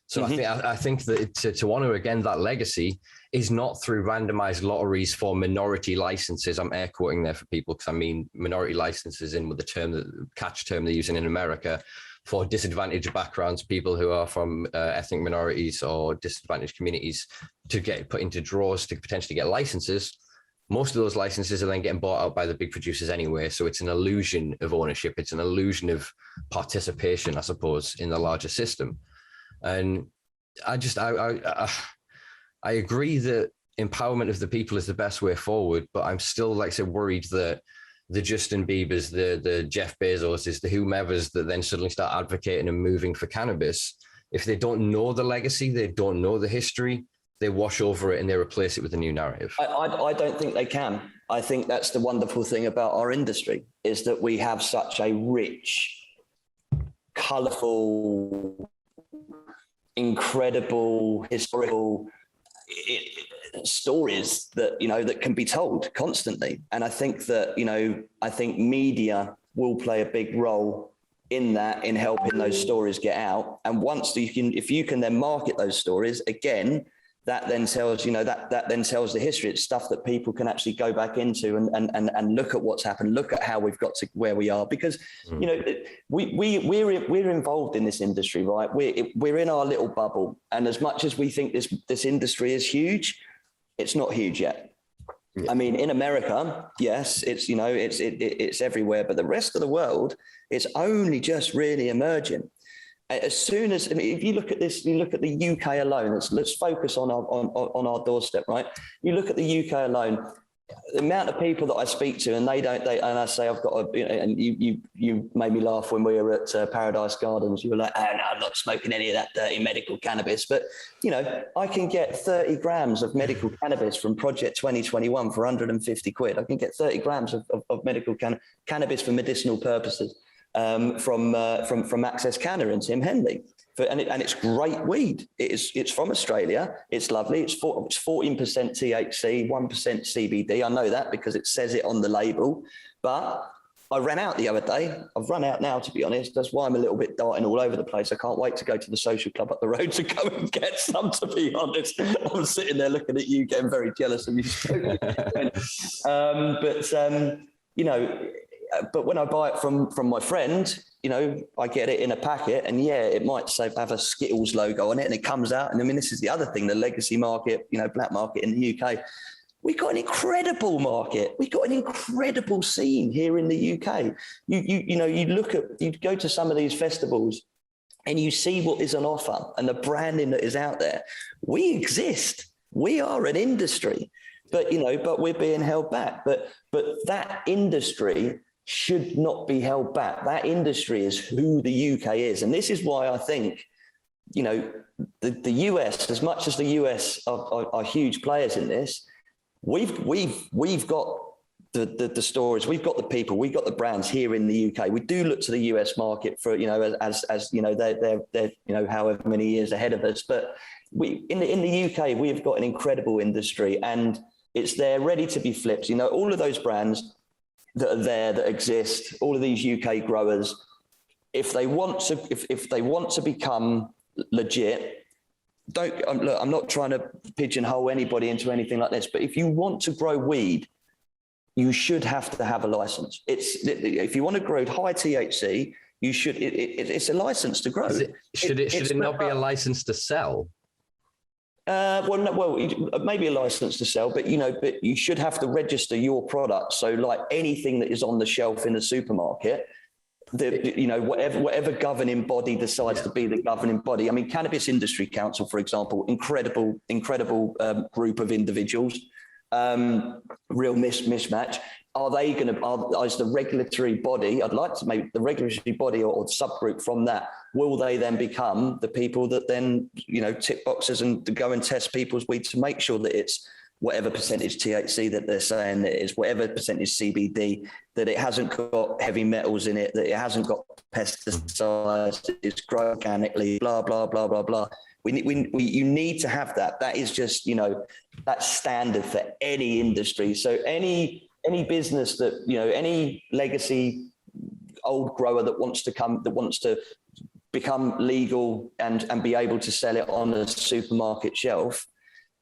So I think that to honor again that legacy is not through randomized lotteries for minority licenses. I'm air quoting there for people because I mean minority licenses in with the term, the catch term they're using in America for disadvantaged backgrounds, people who are from ethnic minorities or disadvantaged communities, to get put into draws to potentially get licenses. Most of those licenses are then getting bought out by the big producers anyway. So it's an illusion of ownership. It's an illusion of participation, I suppose, in the larger system. And I agree that empowerment of the people is the best way forward, but I'm still, like I said, worried that the Justin Biebers, the Jeff Bezoses, the whomevers that then suddenly start advocating and moving for cannabis, if they don't know the legacy, they don't know the history, they wash over it and they replace it with a new narrative. I don't think they can. I think that's the wonderful thing about our industry, is that we have such a rich, colourful incredible historical stories that, you know, that can be told constantly. And I think that, you know, I think media will play a big role in that, in helping those stories get out. And once you can, if you can then market those stories again, that then tells, you know, that then tells the history. It's stuff that people can actually go back into and look at what's happened, look at how we've got to where we are. Because, you know, we're involved in this industry, right? We're in our little bubble. And as much as we think this industry is huge, it's not huge yet. I mean, in America, yes, it's, you know, it's everywhere, but the rest of the world is only just really emerging. As soon as, I mean, if you look at this, you look at the UK alone. Let's focus on our doorstep, right? You look at the UK alone. The amount of people that I speak to, and and I say I've got a, you know, and you made me laugh when we were at Paradise Gardens. You were like, oh no, I'm not smoking any of that dirty medical cannabis. But you know, I can get 30 grams of medical cannabis from Project 2021 for 150 quid. I can get 30 grams of medical cannabis for medicinal purposes. From Access Canna and Tim Henley, and it's great weed. It's from Australia. It's lovely. It's 14% THC, 1% CBD. I know that because it says it on the label. But I ran out the other day. I've run out now, to be honest. That's why I'm a little bit darting all over the place. I can't wait to go to the social club up the road to go and get some, to be honest. I'm sitting there looking at you, getting very jealous of you. You know. But when I buy it from my friend, you know, I get it in a packet, and yeah, it might say have a Skittles logo on it, and it comes out. And I mean, this is the other thing: the legacy market, you know, black market in the UK. We got an incredible market. We got an incredible scene here in the UK. You know, you go to some of these festivals, and you see what is on offer and the branding that is out there. We exist. We are an industry, but you know, but we're being held back. But that industry should not be held back. That industry is who the UK is. And this is why I think, you know, the US, as much as the US are huge players in this, we've got the stories, we've got the people, we've got the brands here in the UK. We do look to the US market for, you know, as you know, they're you know, however many years ahead of us. But we in the UK, we've got an incredible industry, and it's there ready to be flipped. You know, all of those brands that are there, that exist, all of these UK growers, if they want to become legit, I'm not trying to pigeonhole anybody into anything like this, but if you want to grow weed, you should have to have a license. If you want to grow high THC, you should. It's a license to grow. Should it not be a license to sell? Maybe a license to sell, but you know, but you should have to register your product. So, like anything that is on the shelf in the supermarket, you know, whatever governing body decides to be the governing body. I mean, Cannabis Industry Council, for example, incredible group of individuals. Real mismatch. Are they going to, as the regulatory body, I'd like to maybe the regulatory body or subgroup from that, will they then become the people that then, you know, tick boxes and to go and test people's weed to make sure that it's whatever percentage THC that they're saying it is, whatever percentage CBD, that it hasn't got heavy metals in it, that it hasn't got pesticides, it's grown organically, blah, blah, blah, blah, blah. You need to have that. That is just, you know, that's standard for any industry. So any business that, you know, any legacy old grower that wants to become legal and be able to sell it on a supermarket shelf,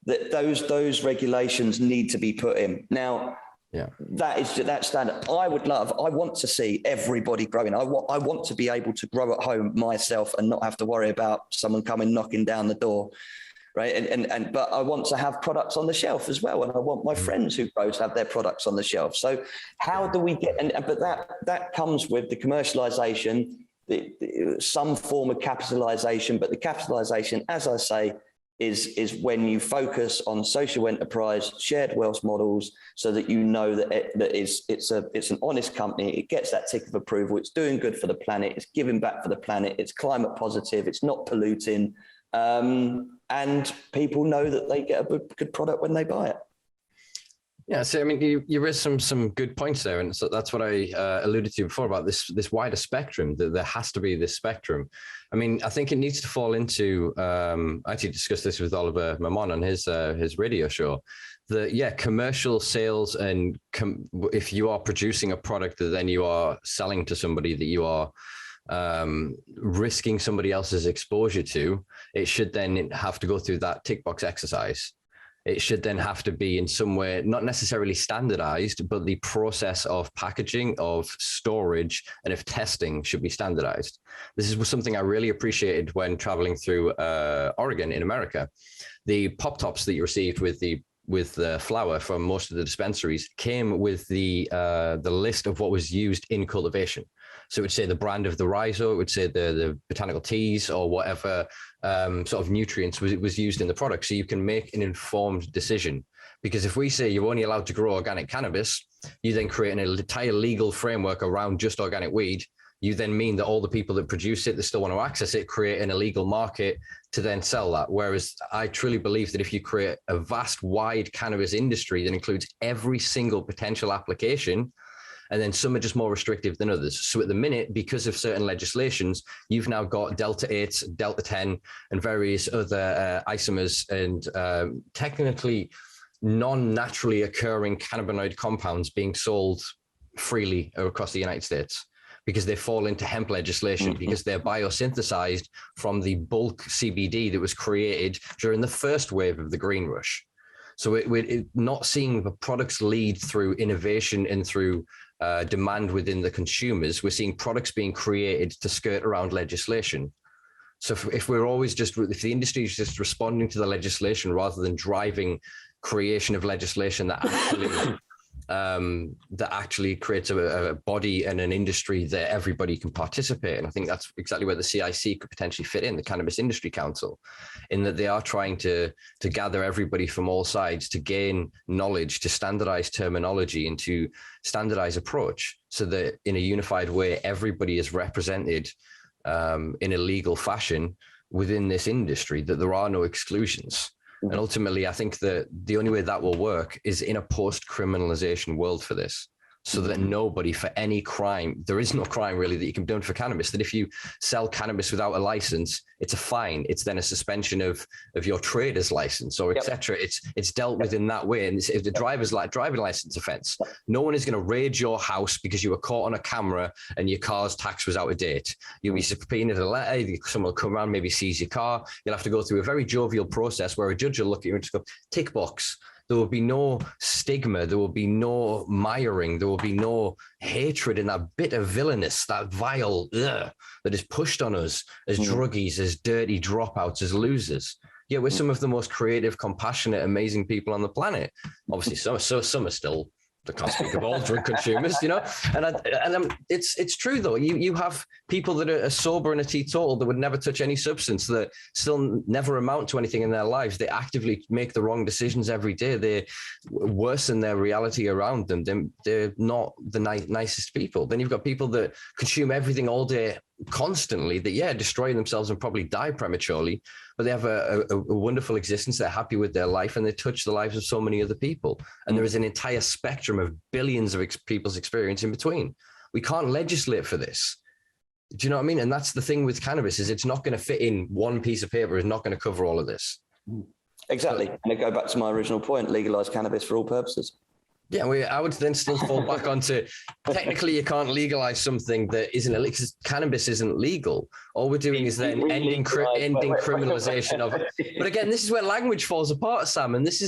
that those regulations need to be put in. Now, yeah, that's standard. I want to see everybody growing. I want to be able to grow at home myself and not have to worry about someone coming knocking down the door. Right. But I want to have products on the shelf as well. And I want my friends who grow to have their products on the shelf. So how do we get, but that comes with the commercialization, some form of capitalization, but the capitalization, as I say, is when you focus on social enterprise, shared wealth models, so that you know that it's an honest company. It gets that tick of approval. It's doing good for the planet. It's giving back for the planet. It's climate positive. It's not polluting. And people know that they get a good product when they buy it. Yeah, so I mean, you raised some good points there, and so that's what I alluded to before about this wider spectrum. That there has to be this spectrum. I mean, I think it needs to fall into. I actually discussed this with Oliver Mamon on his radio show. That commercial sales and if you are producing a product that then you are selling to somebody that you are risking somebody else's exposure to, it should then have to go through that tick box exercise. It should then have to be in some way, not necessarily standardized, but the process of packaging, of storage, and of testing should be standardized. This is something I really appreciated when traveling through Oregon in America. The pop tops that you received with the flower from most of the dispensaries came with the list of what was used in cultivation. So it would say the brand of the rhizo, it would say the botanical teas or whatever sort of nutrients was used in the product. So you can make an informed decision. Because if we say you're only allowed to grow organic cannabis, you then create an entire legal framework around just organic weed. You then mean that all the people that produce it, that still want to access it, create an illegal market to then sell that. Whereas I truly believe that if you create a vast, wide cannabis industry that includes every single potential application, and then some are just more restrictive than others. So at the minute, because of certain legislations, you've now got Delta 8, Delta 10, and various other isomers and technically non-naturally occurring cannabinoid compounds being sold freely across the United States because they fall into hemp legislation, because they're biosynthesized from the bulk CBD that was created during the first wave of the green rush. So we're not seeing the products lead through innovation and through demand within the consumers. We're seeing products being created to skirt around legislation. So if the industry is just responding to the legislation rather than driving creation of legislation that actually creates a body and an industry that everybody can participate in. I think that's exactly where the CIC could potentially fit in, the Cannabis Industry Council, in that they are trying to gather everybody from all sides to gain knowledge, to standardize terminology and to standardize approach so that in a unified way, everybody is represented in a legal fashion within this industry, that there are no exclusions. And ultimately, I think that the only way that will work is in a post-criminalization world for this, so that nobody for any crime, there is no crime really that you can be done for cannabis, that if you sell cannabis without a license, it's a fine. It's then a suspension of your trader's license or etc. It's dealt with in that way. And it's the driving license offense. No one is going to raid your house because you were caught on a camera and your car's tax was out of date. You'll be subpoenaed a letter. Someone will come around, maybe seize your car. You'll have to go through a very jovial process where a judge will look at you and just go, tick box. There will be no stigma. There will be no miring. There will be no hatred and that bit of villainous, that vile that is pushed on us as druggies, as dirty dropouts, as losers. Yeah, we're some of the most creative, compassionate, amazing people on the planet. Obviously, some are still, I can't speak of all drug consumers, you know. And it's true though. You have people that are sober and a teetotal that would never touch any substance, that still never amount to anything in their lives. They actively make the wrong decisions every day. They worsen their reality around them. They're not the nicest people. Then you've got people that consume everything all day constantly, that destroy themselves and probably die prematurely, but they have a wonderful existence. They're happy with their life and they touch the lives of so many other people. And there is an entire spectrum of billions of people's experience in between. We can't legislate for this. Do you know what I mean? And that's the thing with cannabis, is it's not going to fit in one piece of paper. It's not going to cover all of this. Exactly. And I go back to my original point, legalize cannabis for all purposes. Yeah, I would then still fall back onto, technically you can't legalize something that isn't illegal, because cannabis isn't legal. All we're doing is then ending criminalization of it. But again, this is where language falls apart, Sam, and this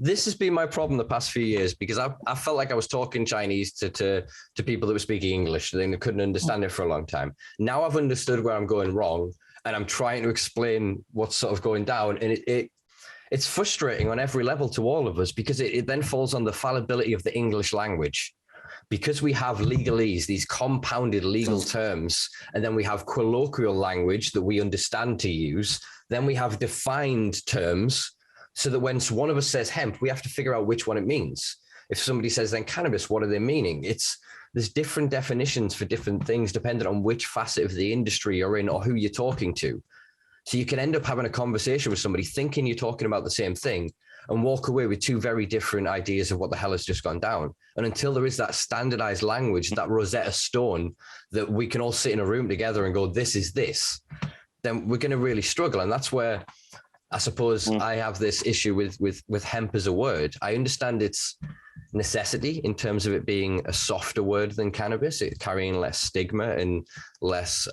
has been my problem the past few years, because I felt like I was talking Chinese to people that were speaking English, and they couldn't understand it for a long time. Now I've understood where I'm going wrong, and I'm trying to explain what's sort of going down, and it's frustrating on every level to all of us, because it then falls on the fallibility of the English language. Because we have legalese, these compounded legal terms, and then we have colloquial language that we understand to use, then we have defined terms, so that when one of us says hemp, we have to figure out which one it means. If somebody says then cannabis, what are they meaning? There's different definitions for different things depending on which facet of the industry you're in or who you're talking to. So you can end up having a conversation with somebody thinking you're talking about the same thing, and walk away with two very different ideas of what the hell has just gone down. And until there is that standardized language, that Rosetta Stone that we can all sit in a room together and go, this is this, then we're going to really struggle. And that's where I suppose I have this issue with hemp as a word. I understand its necessity in terms of it being a softer word than cannabis, it carrying less stigma and less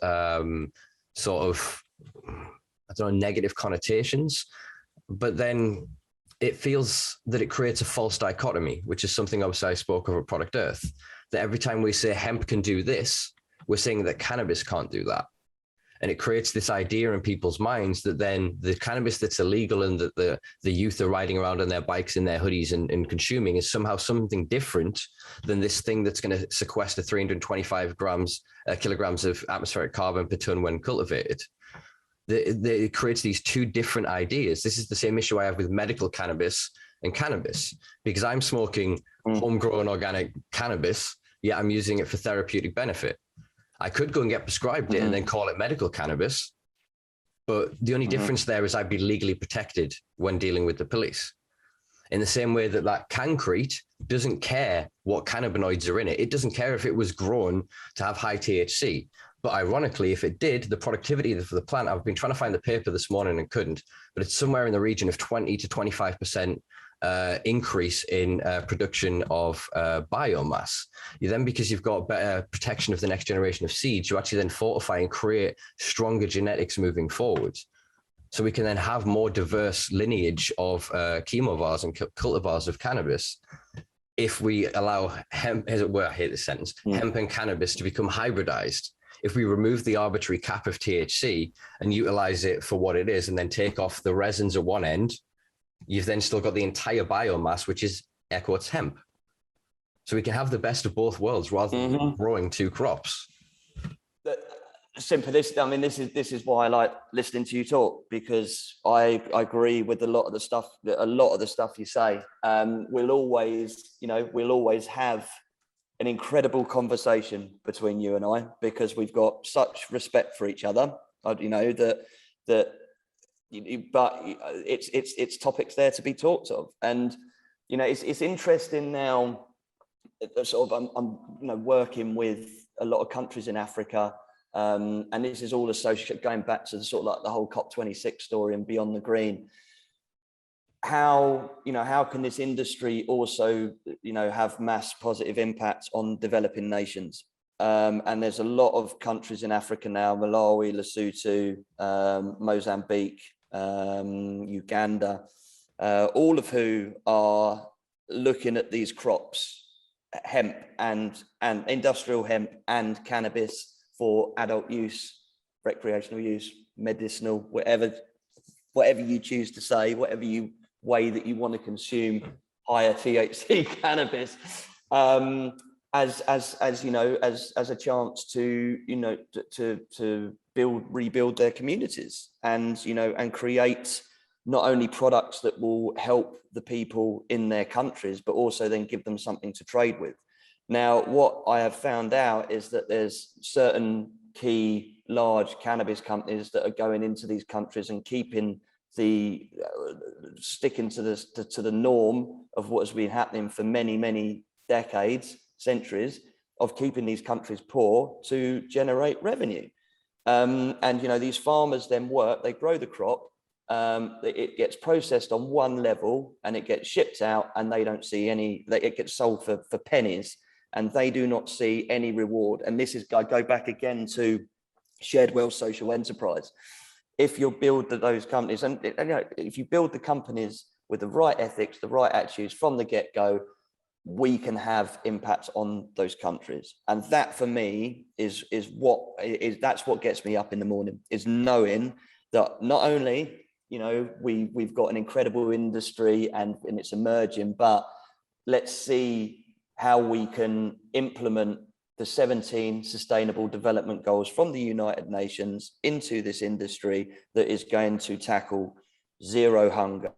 sort of, I don't know, negative connotations. But then it feels that it creates a false dichotomy, which is something obviously I spoke of at Product Earth, that every time we say hemp can do this, we're saying that cannabis can't do that. And it creates this idea in people's minds that then the cannabis that's illegal and that the youth are riding around on their bikes in their hoodies and consuming is somehow something different than this thing that's going to sequester 325 kilograms of atmospheric carbon per ton when cultivated. It creates these two different ideas. This is the same issue I have with medical cannabis and cannabis, because I'm smoking homegrown organic cannabis, yet I'm using it for therapeutic benefit. I could go and get prescribed it and then call it medical cannabis. But the only difference there is I'd be legally protected when dealing with the police. In the same way that Cancrete doesn't care what cannabinoids are in it. It doesn't care if it was grown to have high THC. But ironically, if it did, the productivity for the plant, I've been trying to find the paper this morning and couldn't, but it's somewhere in the region of 20 to 25% increase in production of biomass. You then, because you've got better protection of the next generation of seeds, you actually then fortify and create stronger genetics moving forward. So we can then have more diverse lineage of chemovars and cultivars of cannabis if we allow hemp, I hate this sentence, hemp and cannabis to become hybridized. If we remove the arbitrary cap of THC and utilize it for what it is, and then take off the resins at one end, you've then still got the entire biomass, which is air quotes hemp. So we can have the best of both worlds rather than growing two crops. Simpa, this is why I like listening to you talk, because I agree with a lot of the stuff you say. We'll always have an incredible conversation between you and I, because we've got such respect for each other. But it's topics there to be talked of, and it's interesting now. Sort of, I'm working with a lot of countries in Africa, and this is all associated, going back to the sort of like the whole COP26 story and Beyond the Green. How can this industry also have mass positive impacts on developing nations? And there's a lot of countries in Africa now: Malawi, Lesotho, Mozambique, Uganda, all of who are looking at these crops, hemp and industrial hemp and cannabis, for adult use, recreational use, medicinal, whatever you choose to say, whatever way that you want to consume higher THC cannabis, as a chance to rebuild their communities, and create not only products that will help the people in their countries, but also then give them something to trade with. Now, what I have found out is that there's certain key large cannabis companies that are going into these countries and sticking to the norm of what has been happening for many, many decades, centuries, of keeping these countries poor to generate revenue. These farmers then they grow the crop, it gets processed on one level and it gets shipped out, and they don't see it gets sold for pennies, and they do not see any reward. And I go back again to shared wealth social enterprise. If you build those companies, and if you build the companies with the right ethics, the right attitudes from the get-go, we can have impact on those countries. And that, for me, that's what gets me up in the morning, is knowing that not only we've got an incredible industry and it's emerging, but let's see how we can implement the 17 Sustainable Development Goals from the United Nations into this industry that is going to tackle zero hunger,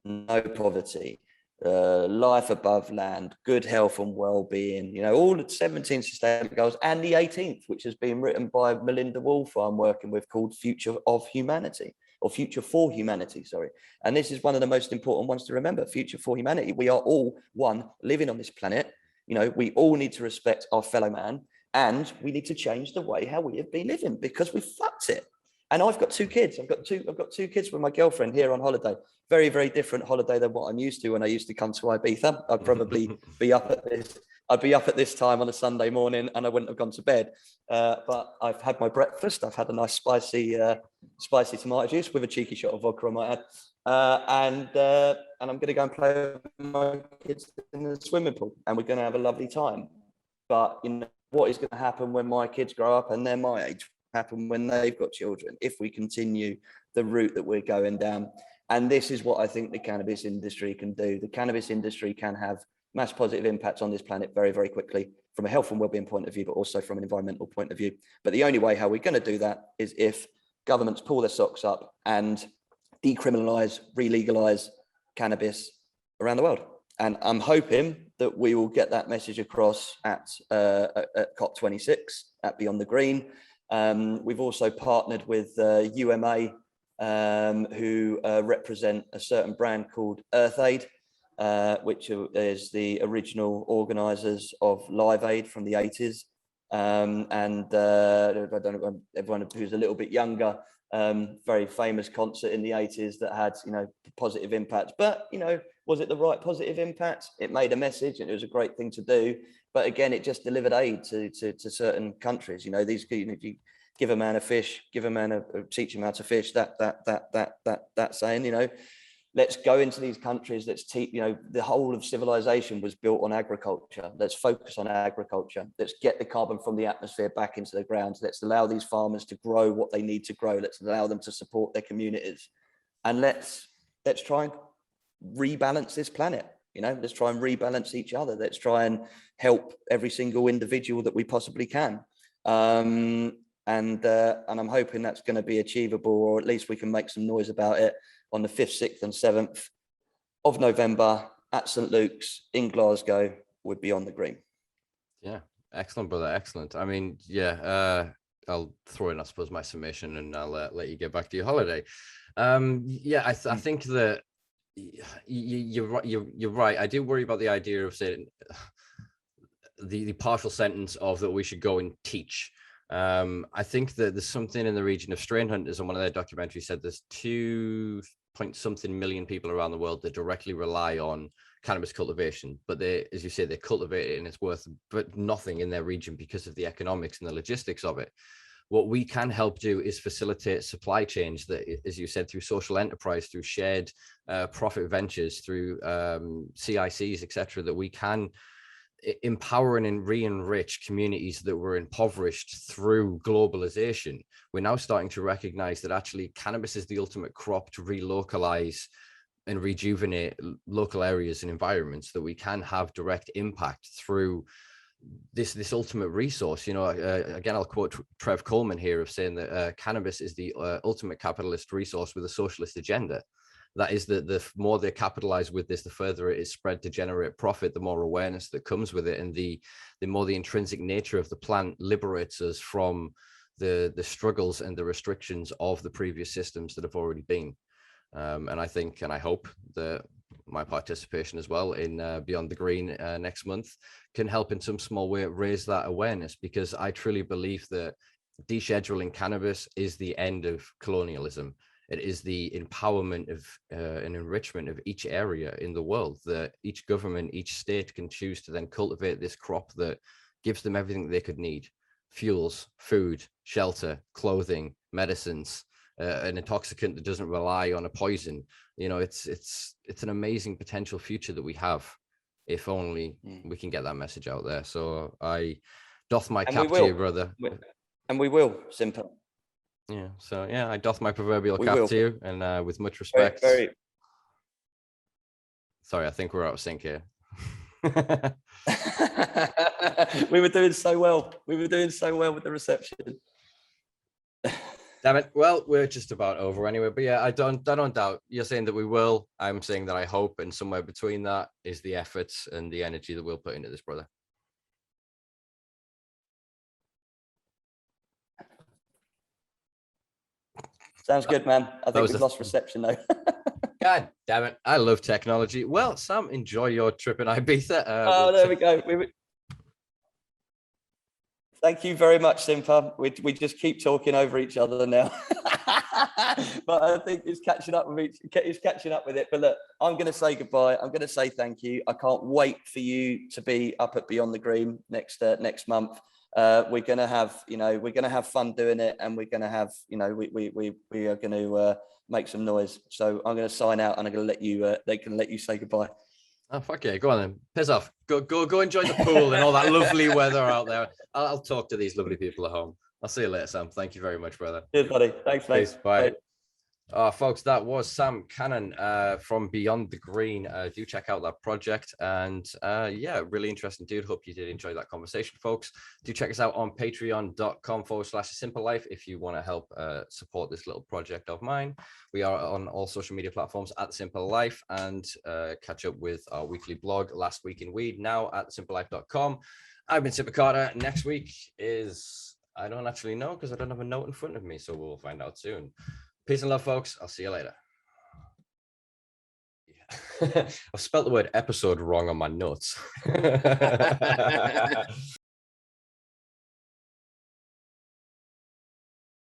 no poverty, life above land, good health and well-being, all the 17 Sustainable Goals, and the 18th, which has been written by Melinda Wolf, I'm working with, called Future of Humanity. or future for humanity, sorry. And this is one of the most important ones to remember, future for humanity. We are all one living on this planet. You know, we all need to respect our fellow man, and we need to change the way how we have been living, because we fucked it. And I've got two kids. I've got two kids with my girlfriend here on holiday. Very, very different holiday than what I'm used to when I used to come to Ibiza. I'd probably be up at this. I'd be up at this time on a Sunday morning, and I wouldn't have gone to bed. But I've had my breakfast. I've had a nice spicy tomato juice with a cheeky shot of vodka, I might add. And I'm going to go and play with my kids in the swimming pool, and we're going to have a lovely time. But you know what is going to happen when my kids grow up and they're my age? Happen when they've got children, if we continue the route that we're going down. And this is what I think the cannabis industry can do. The cannabis industry can have mass positive impacts on this planet very, very quickly, from a health and wellbeing point of view, but also from an environmental point of view. But the only way how we're going to do that is if governments pull their socks up and decriminalize, re-legalize cannabis around the world. And I'm hoping that we will get that message across at COP26, at Beyond the Green. We've also partnered with UMA, who represent a certain brand called Earth Aid, which is the original organisers of Live Aid from the 80s. And I don't know, everyone who's a little bit younger, very famous concert in the 80s that had, you know, positive impact. But, you know, was it the right positive impact? It made a message, and it was a great thing to do. But again, it just delivered aid to certain countries. You know, these, you know, if you give a man a fish, give a man teach him how to fish. That saying, you know, let's go into these countries. Let's teach. You know, the whole of civilization was built on agriculture. Let's focus on agriculture. Let's get the carbon from the atmosphere back into the ground. Let's allow these farmers to grow what they need to grow. Let's allow them to support their communities, and let's try and rebalance this planet. You know, let's try and rebalance each other. Let's try and help every single individual that we possibly can. And I'm hoping that's going to be achievable, or at least we can make some noise about it on the 5th, 6th and 7th of November at St. Luke's in Glasgow with Beyond the Green. Yeah. Excellent, brother. Excellent. I mean, yeah, I'll throw in, I suppose, my summation, and I'll let you get back to your holiday. Yeah, I think that you're right. I do worry about the idea of saying the partial sentence of that we should go and teach. I think that there's something in the region of Strain Hunters, and one of their documentaries said there's 2-point-something million people around the world that directly rely on cannabis cultivation, but they, as you say, they cultivate it and it's worth but nothing in their region because of the economics and the logistics of it. What we can help do is facilitate supply chains that, as you said, through social enterprise, through shared profit ventures, through CICs, etc., that we can empower and re-enrich communities that were impoverished through globalization. We're now starting to recognize that actually cannabis is the ultimate crop to relocalize and rejuvenate local areas and environments, that we can have direct impact through this ultimate resource. You know, again, I'll quote Trev Coleman here of saying that cannabis is the ultimate capitalist resource with a socialist agenda. That is that the more they capitalize with this, the further it is spread to generate profit, the more awareness that comes with it, and the more the intrinsic nature of the plant liberates us from the struggles and the restrictions of the previous systems that have already been. And I think, and I hope that my participation as well in Beyond the Green next month can help in some small way raise that awareness, because I truly believe that descheduling cannabis is the end of colonialism. It is the empowerment of and enrichment of each area in the world, that each government, each state can choose to then cultivate this crop that gives them everything they could need: fuels, food, shelter, clothing, medicines, an intoxicant that doesn't rely on a poison. You know, it's an amazing potential future that we have, if only we can get that message out there. So I doth my cap to you, brother. And we will, Simpa. Yeah, so yeah, I doth my proverbial cap to you, and with much respect. Sorry, I think we're out of sync here. We were doing so well. We were doing so well with the reception. Damn it. Well, we're just about over anyway. But yeah, I don't doubt. You're saying that we will. I'm saying that I hope, and somewhere between that is the efforts and the energy that we'll put into this, brother. Sounds good, man. I think we've the- lost reception though. God damn it. I love technology. Well, Sam, enjoy your trip in Ibiza. There we go. Thank you very much, Simpa. We just keep talking over each other now. But I think it's catching up with it. But look, I'm going to say goodbye. I'm going to say thank you. I can't wait for you to be up at Beyond the Green next month. We're going to have fun doing it, and we're going to have, we are going to make some noise. So I'm going to sign out, and I'm going to let you. They can let you say goodbye. Oh, fuck yeah. Go on then. Piss off. Go enjoy the pool and all that lovely weather out there. I'll talk to these lovely people at home. I'll see you later, Sam. Thank you very much, brother. Cheers, buddy. Thanks, mate. Peace. Bye. Folks, that was Sam Cannon from Beyond the Green. Do check out that project. And yeah, really interesting dude. Hope you did enjoy that conversation, folks. Do check us out on patreon.com/Simpa Life if you want to help support this little project of mine. We are on all social media platforms at Simpa Life, and catch up with our weekly blog, Last Week in Weed, now at simpalife.com. I've been Simpa Carter. Next week is, I don't actually know because I don't have a note in front of me, so we'll find out soon. Peace and love, folks. I'll see you later. Yeah. I've spelled the word episode wrong on my notes.